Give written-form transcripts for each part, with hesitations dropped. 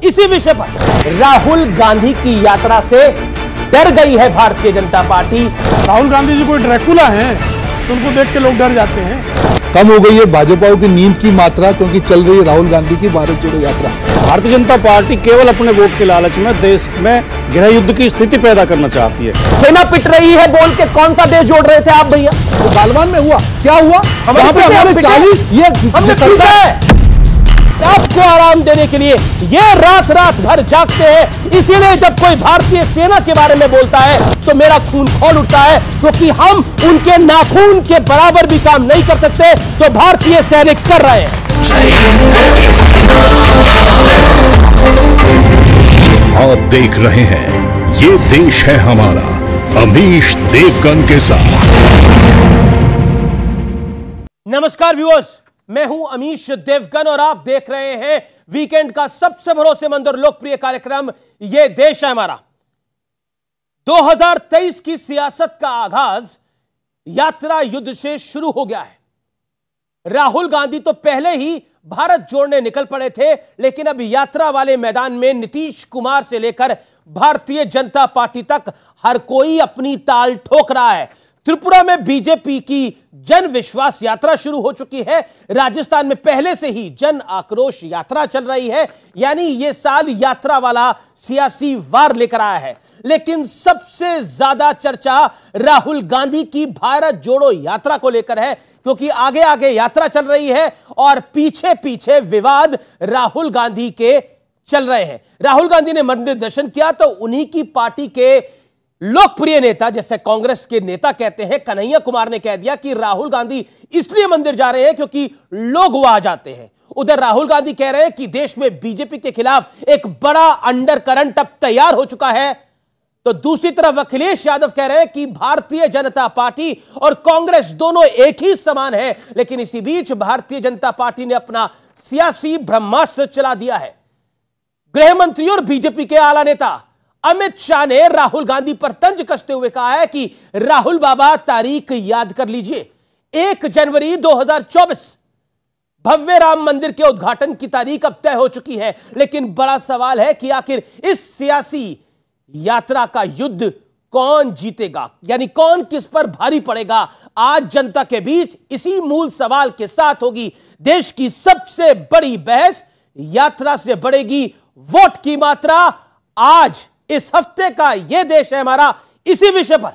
इसी विषय पर राहुल गांधी की यात्रा से डर गई है भारतीय जनता पार्टी। राहुल गांधी जी कोई ड्रैकुला हैं, तो उनको देख के लोग डर जाते हैं। कम हो गई है भाजपा की नींद की मात्रा, क्योंकि चल रही है राहुल गांधी की भारत जोड़ो यात्रा। भारतीय जनता पार्टी केवल अपने वोट के लालच में देश में गृह युद्ध की स्थिति पैदा करना चाहती है। सेना पिट रही है बोल के कौन सा देश जोड़ रहे थे आप भैया? तो गालवान में हुआ क्या हुआ? हमारे 40 ये आपको आराम देने के लिए ये रात रात भर जागते हैं। इसीलिए जब कोई भारतीय सेना के बारे में बोलता है तो मेरा खून खौल उठता है, क्योंकि हम उनके नाखून के बराबर भी काम नहीं कर सकते तो भारतीय सैनिक कर रहे हैं। आप देख रहे हैं ये देश है हमारा, अमीश देवगन के साथ। नमस्कार व्यूअर्स, मैं हूं अमीश देवगन और आप देख रहे हैं वीकेंड का सबसे भरोसेमंद और लोकप्रिय कार्यक्रम ये देश है हमारा। 2023 की सियासत का आगाज यात्रा युद्ध से शुरू हो गया है। राहुल गांधी तो पहले ही भारत जोड़ने निकल पड़े थे, लेकिन अब यात्रा वाले मैदान में नीतीश कुमार से लेकर भारतीय जनता पार्टी तक हर कोई अपनी ताल ठोक रहा है। त्रिपुरा में बीजेपी की जन विश्वास यात्रा शुरू हो चुकी है। राजस्थान में पहले से ही जन आक्रोश यात्रा चल रही है, यानी ये साल यात्रा वाला सियासी वार लेकर आया है। लेकिन सबसे ज्यादा चर्चा राहुल गांधी की भारत जोड़ो यात्रा को लेकर है, क्योंकि आगे आगे यात्रा चल रही है और पीछे पीछे विवाद राहुल गांधी के चल रहे हैं। राहुल गांधी ने मंदिर दर्शन किया तो उन्हीं की पार्टी के लोकप्रिय नेता, जैसे कांग्रेस के नेता कहते हैं, कन्हैया कुमार ने कह दिया कि राहुल गांधी इसलिए मंदिर जा रहे हैं क्योंकि लोग वहां जाते हैं। उधर राहुल गांधी कह रहे हैं कि देश में बीजेपी के खिलाफ एक बड़ा अंडर करंट अब तैयार हो चुका है, तो दूसरी तरफ अखिलेश यादव कह रहे हैं कि भारतीय जनता पार्टी और कांग्रेस दोनों एक ही समान है। लेकिन इसी बीच भारतीय जनता पार्टी ने अपना सियासी ब्रह्मास्त्र चला दिया है। गृह मंत्री और बीजेपी के आला नेता अमित शाह ने राहुल गांधी पर तंज कसते हुए कहा है कि राहुल बाबा तारीख याद कर लीजिए, 1 जनवरी 2024 भव्य राम मंदिर के उद्घाटन की तारीख अब तय हो चुकी है। लेकिन बड़ा सवाल है कि आखिर इस सियासी यात्रा का युद्ध कौन जीतेगा, यानी कौन किस पर भारी पड़ेगा। आज जनता के बीच इसी मूल सवाल के साथ होगी देश की सबसे बड़ी बहस। यात्रा से बढ़ेगी वोट की मात्रा। आज इस हफ्ते का यह देश है हमारा, इसी विषय पर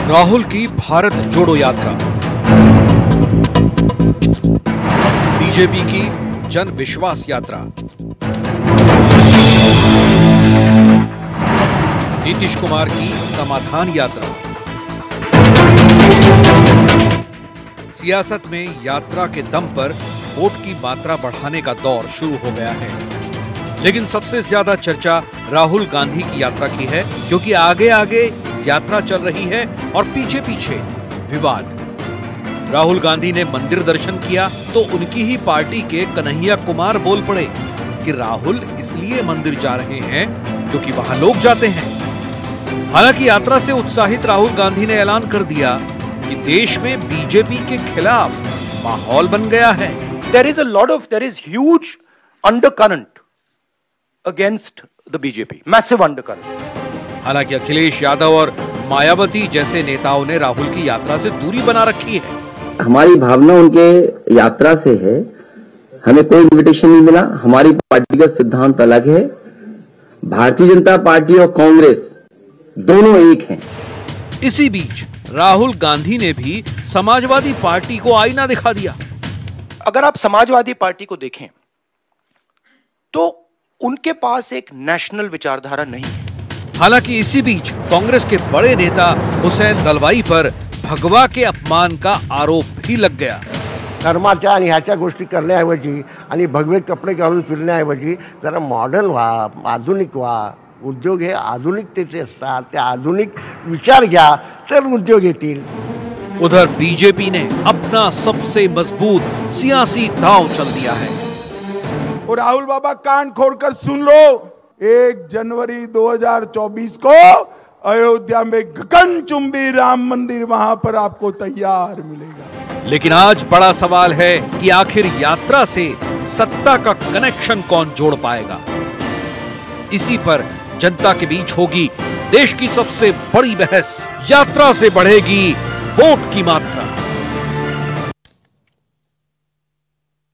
राहुल की भारत जोड़ो यात्रा, बीजेपी की जन विश्वास यात्रा, नीतीश कुमार की समाधान यात्रा। सियासत में यात्रा के दम पर वोट की मात्रा बढ़ाने का दौर शुरू हो गया है, लेकिन सबसे ज्यादा चर्चा राहुल गांधी की यात्रा की है, क्योंकि आगे आगे यात्रा चल रही है और पीछे पीछे विवाद। राहुल गांधी ने मंदिर दर्शन किया तो उनकी ही पार्टी के कन्हैया कुमार बोल पड़े कि राहुल इसलिए मंदिर जा रहे हैं क्योंकि वहां लोग जाते हैं। हालांकि यात्रा से उत्साहित राहुल गांधी ने ऐलान कर दिया कि देश में बीजेपी के खिलाफ माहौल बन गया है। there is huge undercurrent against the BJP, massive undercurrent। हालांकि अखिलेश यादव और मायावती जैसे नेताओं ने राहुल की यात्रा से दूरी बना रखी है। हमारी भावना उनके यात्रा से है, हमें कोई इन्विटेशन नहीं मिला। हमारी पार्टी का सिद्धांत अलग है। भारतीय जनता पार्टी और कांग्रेस दोनों एक हैं। इसी बीच राहुल गांधी ने भी समाजवादी पार्टी को आईना दिखा दिया। अगर आप समाजवादी पार्टी को देखें तो उनके पास एक नेशनल विचारधारा नहीं है। हालांकि इसी बीच कांग्रेस के बड़े नेता हुसैन दलवाई पर भगवा के अपमान का आरोप भी लग गया। धर्माच्या आणि ह्याच्या गोष्टी करण्याऐवजी आणि भगवे कपडे घालून फिरण्याऐवजी जरा मॉडर्न व्हा, आधुनिक व्हा। उद्योग हे आधुनिकतेचे असतात, ते आधुनिक विचार घ्या तर उद्योग येतील। उधर बीजेपी ने अपना सबसे मजबूत सियासी दांव चल दिया है। और राहुल बाबा कान खोलकर सुन लो, 1 जनवरी 2024 को अयोध्या में गगनचुंबी राम मंदिर वहां पर आपको तैयार मिलेगा। लेकिन आज बड़ा सवाल है कि आखिर यात्रा से सत्ता का कनेक्शन कौन जोड़ पाएगा। इसी पर जनता के बीच होगी देश की सबसे बड़ी बहस। यात्रा से बढ़ेगी वोट की मात्रा।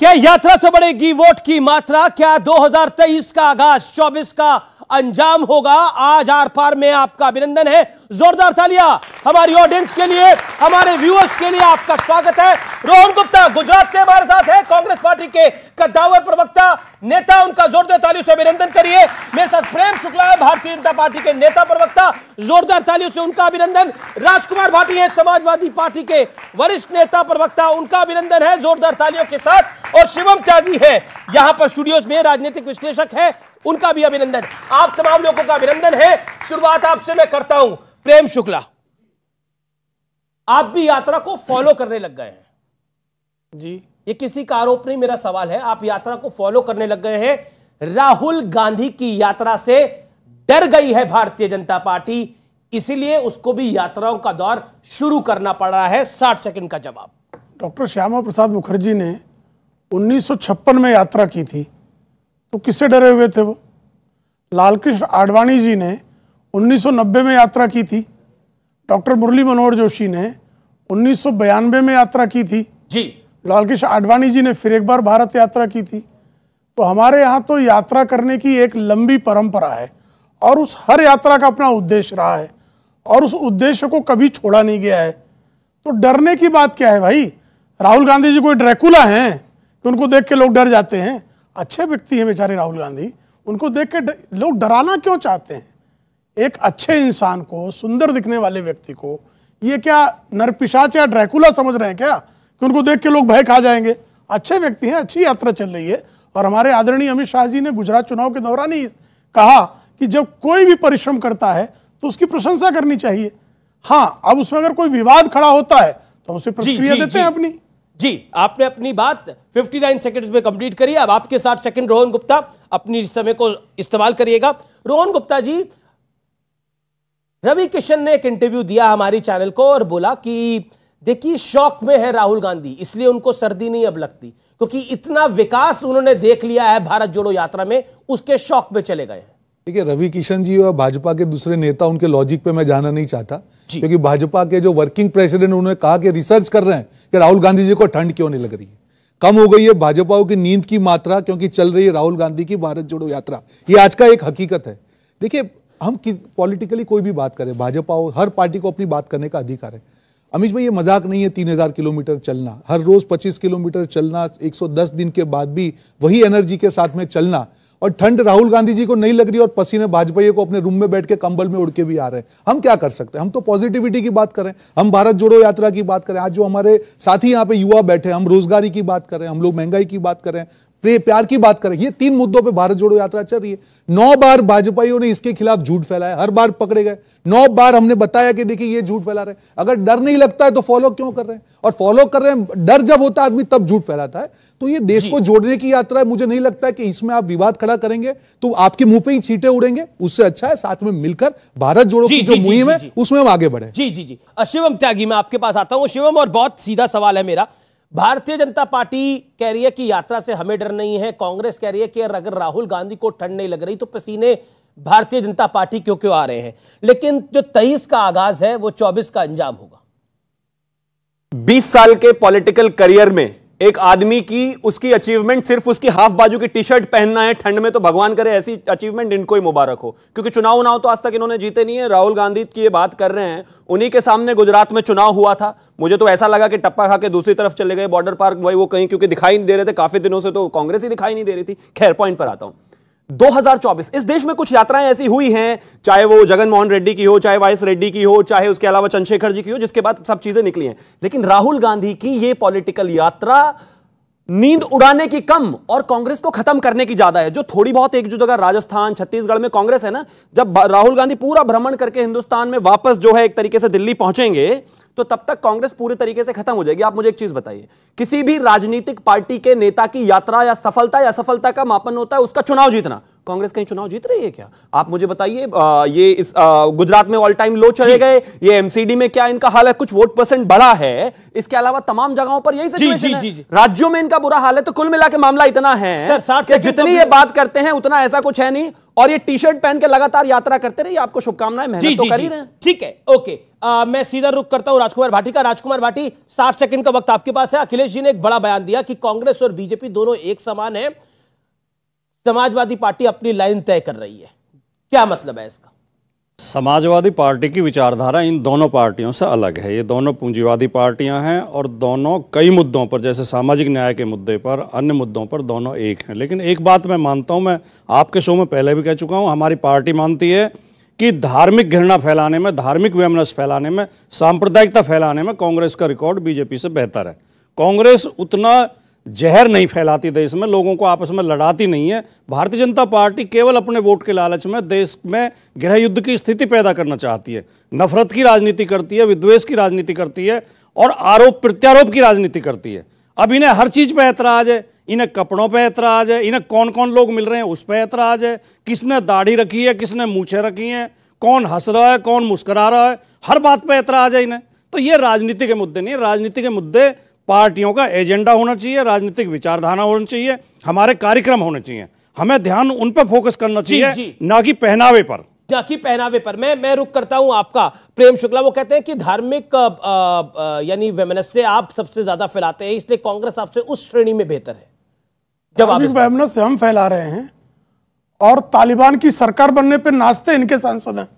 क्या यात्रा से बढ़ेगी वोट की मात्रा? क्या 2023 का आगाज 24 का अंजाम होगा? आज आर पार में आपका अभिनंदन है। जोरदार तालियां हमारी ऑडियंस के लिए, हमारे व्यूअर्स के लिए आपका स्वागत है। रोहन गुप्ता गुजरात से हमारे साथ है, कांग्रेस पार्टी के कद्दावर प्रवक्ता नेता, उनका जोरदार तालियों से अभिनंदन करिए। मेरे साथ प्रेम शुक्ला है, भारतीय जनता पार्टी के नेता प्रवक्ता, जोरदार तालियों से उनका अभिनंदन। राजकुमार भाटी है, समाजवादी पार्टी के वरिष्ठ नेता प्रवक्ता, उनका अभिनंदन है जोरदार तालियों के साथ। और शिवम त्यागी है यहां पर स्टूडियोज में, राजनीतिक विश्लेषक है, उनका भी अभिनंदन। आप तमाम लोगों का अभिनंदन है। शुरुआत आपसे मैं करता हूं, प्रेम शुक्ला, आप भी यात्रा को फॉलो करने लग गए हैं जी। ये किसी का आरोप नहीं, मेरा सवाल है। आप यात्रा को फॉलो करने लग गए हैं। राहुल गांधी की यात्रा से डर गई है भारतीय जनता पार्टी, इसीलिए उसको भी यात्राओं का दौर शुरू करना पड़ रहा है। 60 सेकंड का जवाब। डॉक्टर श्यामा प्रसाद मुखर्जी ने 1956 में यात्रा की थी, तो किससे डरे हुए थे वो? लालकृष्ण आडवाणी जी ने 1990 में यात्रा की थी। डॉक्टर मुरली मनोहर जोशी ने 1992 में यात्रा की थी जी। लालकृष्ण आडवाणी जी ने फिर एक बार भारत यात्रा की थी। तो हमारे यहाँ तो यात्रा करने की एक लंबी परंपरा है और उस हर यात्रा का अपना उद्देश्य रहा है और उस उद्देश्य को कभी छोड़ा नहीं गया है। तो डरने की बात क्या है भाई? राहुल गांधी जी कोई ड्रैकुला हैं कि उनको देख के लोग डर जाते हैं? अच्छे व्यक्ति हैं बेचारे राहुल गांधी, उनको देख के लोग डराना क्यों चाहते हैं? एक अच्छे इंसान को, सुंदर दिखने वाले व्यक्ति को ये क्या नरपिशाच या ड्रैकुला समझ रहे हैं क्या कि उनको देख के लोग भय खा जाएंगे? अच्छे व्यक्ति हैं, अच्छी यात्रा चल रही है। और हमारे आदरणीय अमित शाह जी ने गुजरात चुनाव के दौरान ही कहा कि जब कोई भी परिश्रम करता है तो उसकी प्रशंसा करनी चाहिए। हाँ, अब उसमें अगर कोई विवाद खड़ा होता है तो उसे प्रतिक्रिया देते हैं अपनी। जी, आपने अपनी बात 59 सेकंड्स में कंप्लीट करी। अब आपके 60 सेकंड रोहन गुप्ता, अपनी समय को इस्तेमाल करिएगा। रोहन गुप्ता जी, रवि किशन ने एक इंटरव्यू दिया हमारी चैनल को और बोला कि देखिए शौक में है राहुल गांधी, इसलिए उनको सर्दी नहीं अब लगती, क्योंकि इतना विकास उन्होंने देख लिया है भारत जोड़ो यात्रा में, उसके शौक में चले गए हैं। देखिए, रवि किशन जी और भाजपा के दूसरे नेता, उनके लॉजिक पे मैं जाना नहीं चाहता, क्योंकि भाजपा के जो वर्किंग प्रेसिडेंट उन्होंने कहा कि रिसर्च कर रहे हैं कि राहुल गांधी जी को ठंड क्यों नहीं लग रही है, कम हो गई है भाजपा की नींद की मात्रा, क्योंकि चल रही है राहुल गांधी की भारत जोड़ो यात्रा। ये आज का एक हकीकत है। देखिए, हम पॉलिटिकली कोई भी बात करें, भाजपा हो, हर पार्टी को अपनी बात करने का अधिकार है। अमीश भाई, ये मजाक नहीं है 3000 किलोमीटर चलना, हर रोज 25 किलोमीटर चलना, 110 दिन के बाद भी वही एनर्जी के साथ में चलना, और ठंड राहुल गांधी जी को नहीं लग रही और पसीने भाजपाइयों को अपने रूम में बैठ के कंबल में उड़ के भी आ रहे हैं। हम क्या कर सकते हैं? हम तो पॉजिटिविटी की बात करें, हम भारत जोड़ो यात्रा की बात करें। आज जो हमारे साथी यहाँ पे युवा बैठे, हम रोजगारी की बात करें, हम लोग महंगाई की बात करें, प्यार की बात करें, ये 3 मुद्दों पे भारत जोड़ो यात्रा चल रही है। 9 बार भाजपाइयों ने इसके खिलाफ झूठ फैलाया, हर बार पकड़े गए। 9 बार हमने बताया कि देखिए ये झूठ फैला रहे हैं। अगर डर नहीं लगता है तो फॉलो क्यों कर रहे हैं? और फॉलो कर रहे हैं, डर जब होता है आदमी तब झूठ फैलाता है। तो ये देश को जोड़ने की यात्रा है। मुझे नहीं लगता है कि इसमें आप विवाद खड़ा करेंगे तो आपके मुंह पे ही छींटे उड़ेंगे। उससे अच्छा है साथ में मिलकर भारत जोड़ो की जो मुहिम है उसमें हम आगे बढ़े। जी जी जी, शिवम त्यागी, मैं आपके पास आता हूं। शिवम, और बहुत सीधा सवाल है मेरा। भारतीय जनता पार्टी कह रही है कि यात्रा से हमें डर नहीं है, कांग्रेस कह रही है कि अगर राहुल गांधी को ठंड नहीं लग रही तो पसीने भारतीय जनता पार्टी क्यों क्यों आ रहे हैं, लेकिन जो 23 का आगाज है वो 24 का अंजाम होगा। 20 साल के पॉलिटिकल करियर में एक आदमी की उसकी अचीवमेंट सिर्फ उसकी हाफ बाजू की टी शर्ट पहनना है ठंड में, तो भगवान करे ऐसी अचीवमेंट इनको ही मुबारक हो, क्योंकि चुनाव तो आज तक इन्होंने जीते नहीं है। राहुल गांधी की ये बात कर रहे हैं, उन्हीं के सामने गुजरात में चुनाव हुआ था। मुझे तो ऐसा लगा कि टप्पा खा के दूसरी तरफ चले गए, बॉर्डर पार वही वो कहीं, क्योंकि दिखाई नहीं दे रहे थे काफी दिनों से, तो कांग्रेस ही दिखाई नहीं दे रही थी। खैर, पॉइंट पर आता हूं। 2024 इस देश में कुछ यात्राएं ऐसी हुई हैं, चाहे वो जगनमोहन रेड्डी की हो, चाहे वाइस रेड्डी की हो, चाहे उसके अलावा चंद्रशेखर जी की हो, जिसके बाद सब चीजें निकली हैं। लेकिन राहुल गांधी की ये पॉलिटिकल यात्रा नींद उड़ाने की कम और कांग्रेस को खत्म करने की ज्यादा है। जो थोड़ी बहुत एक जो जगह राजस्थान, छत्तीसगढ़ में कांग्रेस है ना, जब राहुल गांधी पूरा भ्रमण करके हिंदुस्तान में वापस जो है एक तरीके से दिल्ली पहुंचेंगे तो तब तक कांग्रेस पूरी तरीके से खत्म हो जाएगी। आप मुझे एक चीज बताइए, किसी भी राजनीतिक पार्टी के नेता की यात्रा या सफलता का मापन होता है उसका चुनाव जीतना। कांग्रेस कहीं चुनाव जीत रही है क्या? आप मुझे बताइए। ये इस गुजरात में ऑल टाइम लो चले गए, ये एमसीडी में क्या इनका हाल है, कुछ वोट परसेंट बढ़ा है, इसके अलावा तमाम जगहों पर यही सिचुएशन है। राज्यों में इनका बुरा हाल है। तो कुल मिला के मामला इतना है कि जितनी ये बात करते हैं उतना ऐसा कुछ है नहीं, और ये टी शर्ट पहन के लगातार यात्रा करते रहिए, आपको शुभकामनाएं, मेहनत तो कर ही रहे हैं। ठीक है, ओके। मैं सीधा रुख करता हूं राजकुमार भाटी का। राजकुमार भाटी, 60 सेकंड का वक्त आपके पास है। अखिलेश जी ने एक बड़ा बयान दिया कि कांग्रेस और बीजेपी दोनों एक समान है, समाजवादी पार्टी अपनी लाइन तय कर रही है। क्या मतलब है इसका? समाजवादी पार्टी की विचारधारा इन दोनों पार्टियों से अलग है। ये दोनों पूंजीवादी पार्टियां हैं और दोनों कई मुद्दों पर, जैसे सामाजिक न्याय के मुद्दे पर, अन्य मुद्दों पर दोनों एक हैं। लेकिन एक बात मैं मानता हूं, मैं आपके शो में पहले भी कह चुका हूं, हमारी पार्टी मानती है कि धार्मिक घृणा फैलाने में, धार्मिक वैमनस्य फैलाने में, सांप्रदायिकता फैलाने में कांग्रेस का रिकॉर्ड बीजेपी से बेहतर है। कांग्रेस उतना जहर नहीं फैलाती देश में, लोगों को आपस में लड़ाती नहीं है। भारतीय जनता पार्टी केवल अपने वोट के लालच में देश में गृह युद्ध की स्थिति पैदा करना चाहती है, नफरत की राजनीति करती है, विद्वेष की राजनीति करती है और आरोप प्रत्यारोप की राजनीति करती है। अब इन्हें हर चीज पे ऐतराज है, इन्हें कपड़ों पे ऐतराज है, इन्हें कौन कौन लोग मिल रहे हैं उस पर ऐतराज है, किसने दाढ़ी रखी है, किसने मूछें रखी हैं, कौन हंस रहा है, कौन मुस्कुरा रहा है, हर बात पे ऐतराज है इन्हें। तो ये राजनीति के मुद्दे नहीं है। राजनीति के मुद्दे पार्टियों का एजेंडा होना चाहिए, राजनीतिक विचारधारा होनी चाहिए, हमारे कार्यक्रम होने चाहिए। हमें ध्यान उन पर फोकस करना चाहिए, ना कि पहनावे पर। मैं रुक करता हूं आपका। प्रेम शुक्ला वो कहते हैं कि धार्मिक यानी वैमनस्य आप सबसे ज्यादा फैलाते हैं, इसलिए कांग्रेस आपसे उस श्रेणी में बेहतर है। धार्मिक वैमनस्य हम फैला रहे हैं और तालिबान की सरकार बनने पर नाचते इनके सांसद हैं।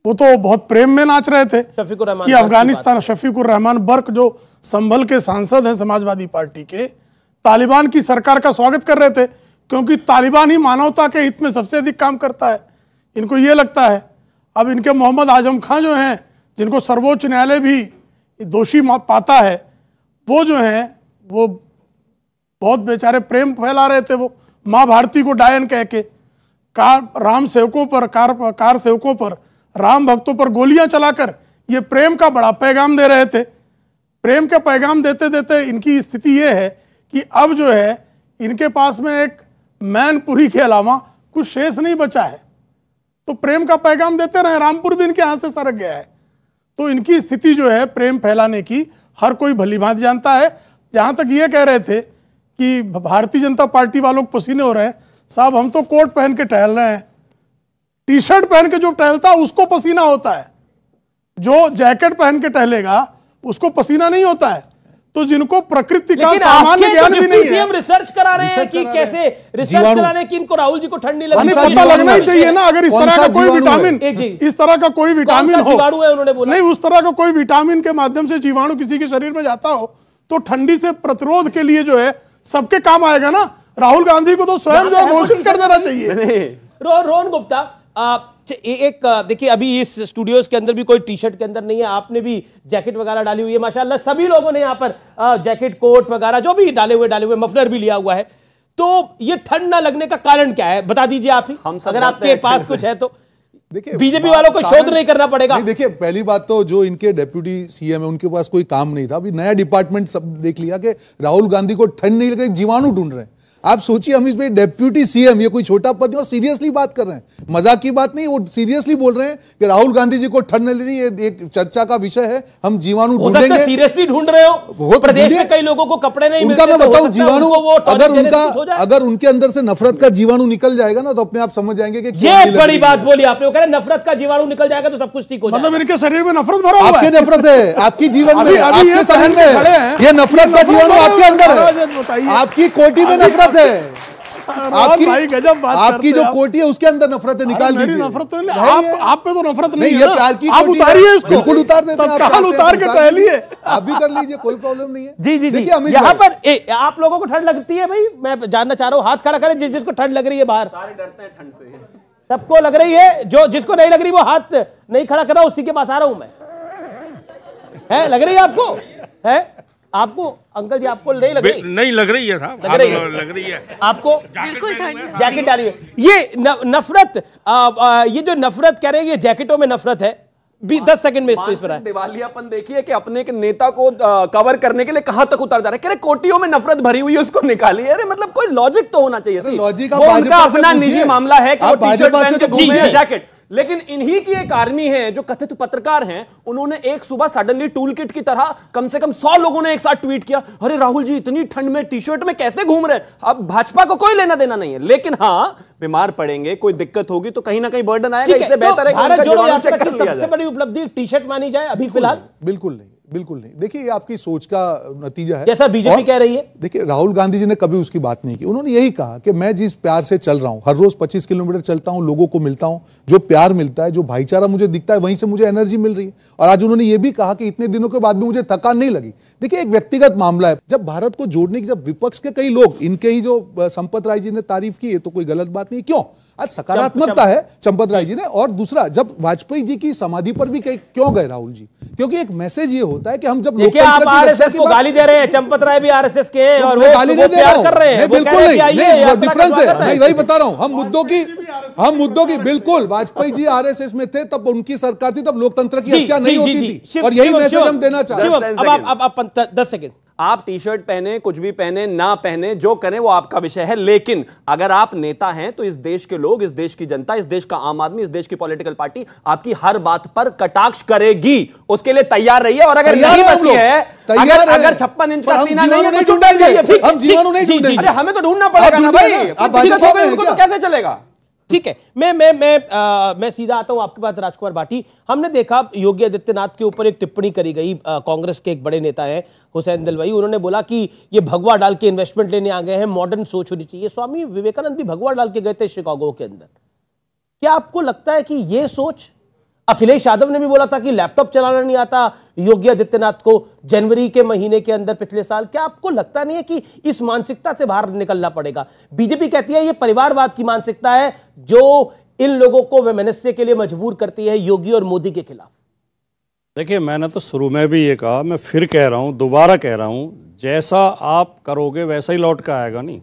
वो तो बहुत प्रेम में नाच रहे थे कि अफगानिस्तान, शफीकुर रहमान बर्क जो संभल के सांसद हैं समाजवादी पार्टी के, तालिबान की सरकार का स्वागत कर रहे थे, क्योंकि तालिबान ही मानवता के हित में सबसे अधिक काम करता है। इनको ये लगता है। अब इनके मोहम्मद आजम खान जो हैं, जिनको सर्वोच्च न्यायालय भी दोषी पाता है, वो जो हैं वो बहुत बेचारे प्रेम फैला रहे थे। वो माँ भारती को डायन कह के कार सेवकों पर, राम भक्तों पर गोलियां चलाकर ये प्रेम का बड़ा पैगाम दे रहे थे। प्रेम का पैगाम देते देते इनकी स्थिति ये है कि अब जो है इनके पास में एक मैनपुरी के अलावा कुछ शेष नहीं बचा है। तो प्रेम का पैगाम देते रहे, रामपुर भी इनके हाथ से सरक गया है। तो इनकी स्थिति जो है प्रेम फैलाने की हर कोई भली भांति जानता है। जहां तक ये कह रहे थे कि भारतीय जनता पार्टी वालों को पसीने हो रहे हैं, साहब हम तो कोट पहन के टहल रहे हैं, टी शर्ट पहन के जो टहलता उसको पसीना होता है, जो जैकेट पहन के टहलेगा उसको पसीना नहीं होता है। तो जिनको प्रकृति का सामान्य ज्ञान भी नहीं है, रिसर्च करा रहे हैं कि कैसे रिसर्च करा रहे हैं कि इनको राहुल जी को ठंड नहीं लगी। पता लगना ही चाहिए ना। अगर इस तरह का कोई विटामिन, इस तरह का कोई विटामिन हो, उन्होंने बोला नहीं, उस तरह का कोई विटामिन के माध्यम से जीवाणु किसी के शरीर में जाता हो तो ठंडी से प्रतिरोध के लिए जो है सबके काम आएगा ना। राहुल गांधी को तो स्वयं जो घोषित कर देना चाहिए। रोहन गुप्ता, एक देखिए अभी इस स्टूडियोज के अंदर भी कोई टी शर्ट के अंदर नहीं है, आपने भी जैकेट वगैरह डाली हुई है माशाल्लाह, सभी लोगों ने यहाँ पर जैकेट कोट वगैरह जो भी डाले हुए, मफलर भी लिया हुआ है। तो ये ठंड ना लगने का कारण क्या है, बता दीजिए आप ही, अगर आपके पास कुछ है तो। देखिए बीजेपी वालों को शोध नहीं करना पड़ेगा। नहीं, देखिए पहली बात तो जो इनके डेप्यूटी सीएम है उनके पास कोई काम नहीं था। अभी नया डिपार्टमेंट सब देख लिया कि राहुल गांधी को ठंड नहीं लग रही, जीवाणु ढूंढ रहे हैं। आप सोचिए, हम इसमें डेप्यूटी सीएम, ये कोई छोटा पद नहीं, और सीरियसली बात कर रहे हैं, मजाक की बात नहीं, वो सीरियसली बोल रहे हैं कि राहुल गांधी जी को ठंड नहीं लग रही, ये एक चर्चा का विषय है, हम जीवाणु ढूंढेंगे। सीरियसली ढूंढ रहे हो, प्रदेश में कई लोगों को कपड़े नहीं मिलते, उनका मैं बताऊं जीवाणु, अगर उनके अंदर से नफरत का जीवाणु निकल जाएगा ना तो अपने आप समझ जाएंगे कि ये बड़ी बात बोली आपने, वो कह रहे नफरत का जीवाणु निकल जाएगा तो सब कुछ ठीक हो जाएगा। मतलब इनके शरीर में नफरत भरा हुआ है। आपकी नफरत है, आपकी जीवन में, आपके शरीर में ये नफरत का जीवाणु आपके अंदर है, आपकी कोटी में नफरत है, आपकी जो कोटी है उसके अंदर नफरत है, निकाल दीजिए। नफरत आप पे तो नफरत नहीं है, प्यार की आप उतारिए इसको, बिल्कुल उतार देते हैं, तत्काल उतार के टहलिए, आप भी कर लीजिए, कोई प्रॉब्लम नहीं है। जी जी जी, यहाँ पर आप लोगों को ठंड लगती है भाई, मैं जानना चाह रहा हूँ, हाथ खड़ा करें जिसको ठंड लग रही है बाहर। सारे डरते हैं ठंड से, सबको लग रही है, जो जिसको नहीं लग रही वो हाथ नहीं खड़ा कर रहा, उसी के पास आ रहा हूं मैं। है लग रही है आपको? है आपको अंकल जी, आपको नहीं लग रही? नहीं लग रही है साहब, लग रही है आपको। बिल्कुल जैकेट डालिए। ये नफरत, ये जो नफरत कह रहे हैं, ये जैकेटों में नफरत है, 10 सेकंड में स्पेस पर है। दिवालियापन देखिए कि अपने के नेता को कवर करने के लिए कहां तक उतर जा रहे हैं। कोटियों में नफरत भरी हुई है, उसको निकालिए। अरे मतलब कोई लॉजिक तो होना चाहिए। लॉजिक वो उनका अपना निजी मामला है कि वो टी-शर्ट पहन के घूमे या जैकेट, लेकिन इन्हीं की एक आर्मी है जो कथित पत्रकार हैं, उन्होंने एक सुबह सडनली टूल किट की तरह कम से कम 100 लोगों ने एक साथ ट्वीट किया, अरे राहुल जी इतनी ठंड में टी-शर्ट में कैसे घूम रहे हैं। अब भाजपा को कोई लेना देना नहीं है, लेकिन हाँ बीमार पड़ेंगे, कोई दिक्कत होगी तो कहीं ना कहीं बर्डन आएगा। इससे बेहतर है कि भारत जोड़ो यात्रा की सबसे बड़ी उपलब्धि टी-शर्ट मानी जाए अभी फिलहाल। बिल्कुल नहीं, बिल्कुल नहीं। देखिए ये आपकी सोच का नतीजा है, जैसा बीजेपी कह रही है। देखिए राहुल गांधी जी ने कभी उसकी बात नहीं की। उन्होंने यही कहा कि मैं जिस प्यार से चल रहा हूं, हर रोज 25 किलोमीटर चलता हूं, लोगों को मिलता हूं, जो प्यार मिलता है, जो भाईचारा मुझे दिखता है, वहीं से मुझे एनर्जी मिल रही है। और आज उन्होंने ये भी कहा कि इतने दिनों के बाद भी मुझे थकान नहीं लगी। देखिए एक व्यक्तिगत मामला है, जब भारत को जोड़ने की, जब विपक्ष के कई लोग, इनके ही जो संपत राय जी ने तारीफ की, है तो कोई गलत बात नहीं। क्यों? आज सकारात्मकता है चंपत राय जी ने। और दूसरा, जब वाजपेयी जी की समाधि पर भी क्यों गए राहुल जी? क्योंकि एक मैसेज ये होता है कि हम जब देखिए आप आरएसएस को गाली दे रहे हैं, चंपत राय भी आरएसएस के हैं और वो गाली नहीं दे रहा हूं, कर रहे हैं। बिल्कुल नहीं, डिफरेंस है। मैं वही बता रहा हूं, हम मुद्दों की बिल्कुल, वाजपेयी जी आरएसएस में थे, तब उनकी सरकार थी, तब लोकतंत्र की हत्या नहीं होती थी, और यही मैसेज हम देना चाहते हैं। अब आप 10 सेकंड, आप टी शर्ट पहने, कुछ भी पहने, ना पहने, जो करें वो आपका विषय है, लेकिन अगर आप नेता हैं तो इस देश के लोग, इस देश की जनता, इस देश का आम आदमी, इस देश की पॉलिटिकल पार्टी आपकी हर बात पर कटाक्ष करेगी। उसके लिए तैयार रहिए। और अगर नहीं बचती है, अगर 56 इंच का सीना नहीं है तो चुप जाइए। अरे हमें तो ढूंढना पड़ेगा ना भाई, उनको तो कैसे चलेगा? ठीक है, मैं सीधा आता हूं आपके पास राजकुमार भाटी। हमने देखा योगी आदित्यनाथ के ऊपर एक टिप्पणी करी गई, कांग्रेस के एक बड़े नेता हैं हुसैन दलवाई, उन्होंने बोला कि ये भगवा डाल के इन्वेस्टमेंट लेने आ गए हैं, मॉडर्न सोच होनी चाहिए। स्वामी विवेकानंद भी भगवा डाल के गए थे शिकागो के अंदर। क्या आपको लगता है कि ये सोच, अखिलेश यादव ने भी बोला था कि लैपटॉप चलाना नहीं आता योगी आदित्यनाथ को जनवरी के महीने के अंदर पिछले साल, क्या आपको लगता नहीं है कि इस मानसिकता से बाहर निकलना पड़ेगा? बीजेपी कहती है ये परिवारवाद की मानसिकता है जो इन लोगों को वैमनस्य के लिए मजबूर करती है योगी और मोदी के खिलाफ। देखिए मैंने तो शुरू में भी ये कहा, मैं फिर कह रहा हूं, दोबारा कह रहा हूं, जैसा आप करोगे वैसा ही लौट कर आएगा। नहीं,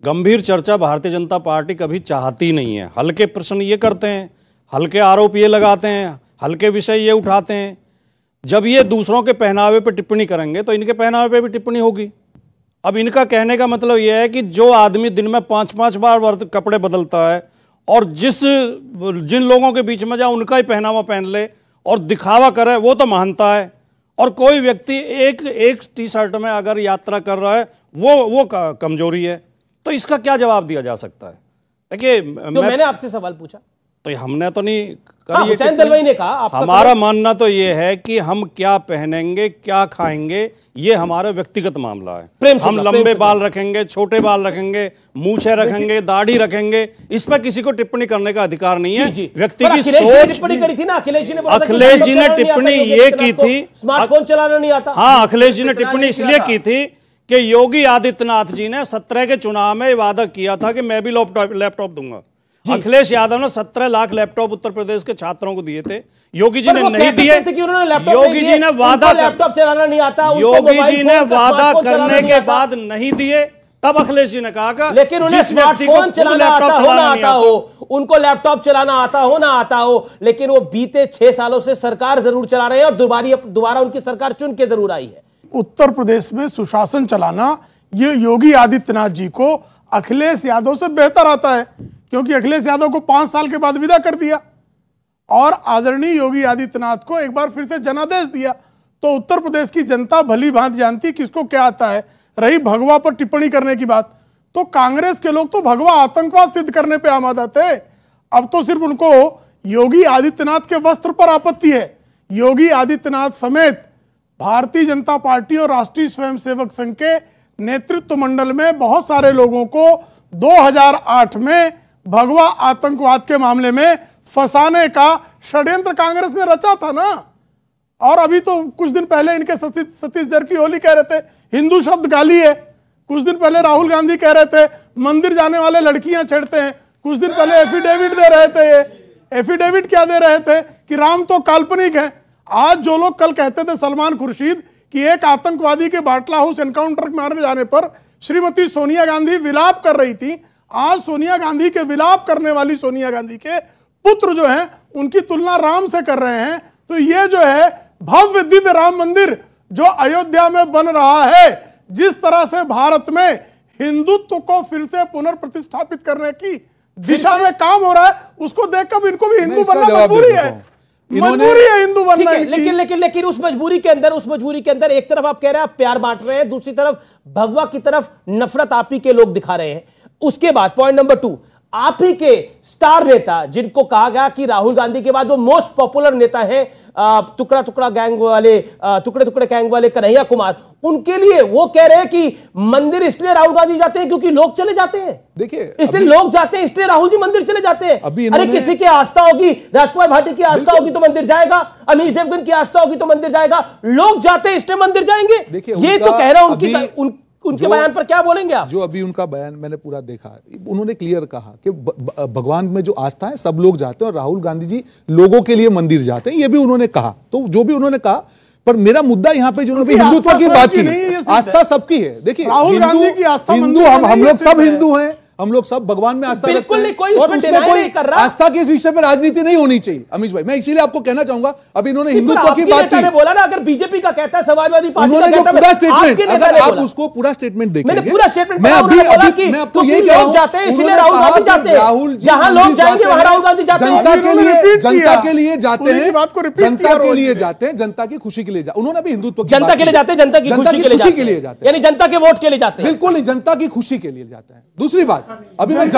गंभीर चर्चा भारतीय जनता पार्टी कभी चाहती नहीं है। हल्के प्रश्न ये करते हैं, हल्के आरोप ये लगाते हैं, हल्के विषय ये उठाते हैं। जब ये दूसरों के पहनावे पर टिप्पणी करेंगे तो इनके पहनावे पे भी टिप्पणी होगी। अब इनका कहने का मतलब यह है कि जो आदमी दिन में 5-5 बार कपड़े बदलता है और जिन लोगों के बीच में जाए उनका ही पहनावा पहन ले और दिखावा करे, वो तो महानता है। और कोई व्यक्ति एक टी शर्ट में अगर यात्रा कर रहा है वो कमजोरी है। तो इसका क्या जवाब दिया जा सकता है? देखिए तो मैंने आपसे सवाल पूछा तो हमने तो नहीं करी। हाँ, हुसैन दलवाई ने कहा, हमारा मानना तो ये है कि हम क्या पहनेंगे, क्या खाएंगे, ये हमारा व्यक्तिगत मामला है। हम लंबे बाल रखेंगे, छोटे बाल रखेंगे, मूछें रखेंगे, दाढ़ी रखेंगे, इस पर किसी को टिप्पणी करने का अधिकार नहीं है। व्यक्ति की सोच टिप्पणी करी थी ना अखिलेश जी ने टिप्पणी ये की थी, स्मार्टफोन चलाना नहीं आता। हाँ, अखिलेश जी ने टिप्पणी इसलिए की थी कि योगी आदित्यनाथ जी ने 17 के चुनाव में वादा किया था कि मैं भी लैपटॉप दूंगा। अखिलेश यादव ने 17 लाख लैपटॉप उत्तर प्रदेश के छात्रों को दिए थे, योगी जी ने नहीं दिए। योगी जी ने वादा, लैपटॉप चलाना नहीं आता, योगी जी ने वादा करने के बाद नहीं दिए, तब अखिलेश जी ने कहा, लेकिन उन्हें स्मार्टफोन चलाना आता हो ना आता हो, उनको लैपटॉप चलाना आता हो ना आता हो, लेकिन वो बीते 6 सालों से सरकार जरूर चला रहे हैं और दोबारा उनकी सरकार चुन के जरूर आई है। उत्तर प्रदेश में सुशासन चलाना ये योगी आदित्यनाथ जी को अखिलेश यादव से बेहतर आता है, क्योंकि अखिलेश यादव को 5 साल के बाद विदा कर दिया और आदरणीय योगी आदित्यनाथ को एक बार फिर से जनादेश दिया। तो उत्तर प्रदेश की जनता भली भांति जानती किसको क्या आता है। रही भगवा पर टिप्पणी करने की बात, तो कांग्रेस के लोग तो भगवा आतंकवाद सिद्ध करने पे आमादा थे। अब तो सिर्फ उनको योगी आदित्यनाथ के वस्त्र पर आपत्ति है। योगी आदित्यनाथ समेत भारतीय जनता पार्टी और राष्ट्रीय स्वयंसेवक संघ के नेतृत्व मंडल में बहुत सारे लोगों को 2008 में भगवा आतंकवाद के मामले में फंसाने का षड्यंत्र कांग्रेस ने रचा था ना। और अभी तो कुछ दिन पहले इनके सतीश जरकीहोली कह रहे थे हिंदू शब्द गाली है। कुछ दिन पहले राहुल गांधी कह रहे थे मंदिर जाने वाले लड़कियां छेड़ते हैं। कुछ दिन पहले एफिडेविट दे रहे थे। ये एफिडेविट क्या दे रहे थे कि राम तो काल्पनिक है। आज जो लोग कल कहते थे सलमान खुर्शीद कि एक आतंकवादी के बाटला हाउस एनकाउंटर मारने जाने पर श्रीमती सोनिया गांधी विलाप कर रही थी, आज सोनिया गांधी के विलाप करने वाली सोनिया गांधी के पुत्र जो हैं उनकी तुलना राम से कर रहे हैं। तो ये जो है भव्य दिव्य राम मंदिर जो अयोध्या में बन रहा है, जिस तरह से भारत में हिंदुत्व को फिर से पुनर्प्रतिष्ठापित करने की दिशा में काम हो रहा है, उसको देखकर इनको भी हिंदू बनना मजबूरी है, मजबूरी है हिंदू बनना। लेकिन उस मजबूरी के अंदर एक तरफ आप कह रहे हैं आप प्यार बांट रहे हैं, दूसरी तरफ भगवा की तरफ नफरत आप ही के लोग दिखा रहे हैं। उसके बाद पॉइंट नंबर 2, आप ही के स्टार नेता जिनको कहा गया कि राहुल गांधी के बाद वो मोस्ट पॉपुलर नेता है, टुकड़ा गैंग वाले कन्हैया कुमार, उनके लिए वो कह रहे हैं कि मंदिर इसलिए राहुल गांधी जाते हैं क्योंकि लोग चले जाते हैं। देखिए इसलिए लोग जाते हैं, इसलिए राहुल जी मंदिर चले जाते हैं। अरे किसी की आस्था होगी, राजकुमार भाटी की आस्था होगी तो मंदिर जाएगा, अमीश देवगन की आस्था होगी तो मंदिर जाएगा, लोग जाते हैं इसलिए मंदिर जाएंगे। ये तो कह रहा हूं उनके बयान पर क्या बोलेंगे आप? जो अभी उनका बयान मैंने पूरा देखा, उन्होंने क्लियर कहा कि भगवान में जो आस्था है सब लोग जाते हैं और राहुल गांधी जी लोगों के लिए मंदिर जाते हैं, ये भी उन्होंने कहा। तो जो भी उन्होंने कहा, पर मेरा मुद्दा यहाँ पे जो हिंदुत्व की बात की, आस्था सबकी है। देखिए हिंदू हम लोग सब हिंदू हैं, हम लोग सब भगवान में आस्था रखते हैं और उसमें कोई आस्था के इस विषय पर राजनीति नहीं होनी चाहिए। अमीश भाई, मैं इसीलिए आपको कहना चाहूंगा, अभी इन्होंने हिंदुत्व की बात की, बोला ना, अगर बीजेपी का कहता है, समाजवादी पार्टी का कहता है, पूरा स्टेटमेंट, अगर आप उसको पूरा स्टेटमेंट देखेंगे, मैंने पूरा स्टेटमेंट मैं आपको यही कह रहा हूं, जाते हैं इसलिए राहुल गांधी जाते हैं, राहुल जहां लोग जाएंगे वहां राहुल गांधी जाते हैं, जनता के लिए जाते हैं, जनता के लिए जाते हैं, जनता की खुशी के लिए जाते हैं। उन्होंने अभी हिंदुत्व जनता के लिए जाते हैं, जनता की खुशी के लिए जाते हैं, यानी जनता के वोट के लिए जाते हैं। बिल्कुल नहीं, जनता की खुशी के लिए जाते हैं। दूसरी बात, अभी मैं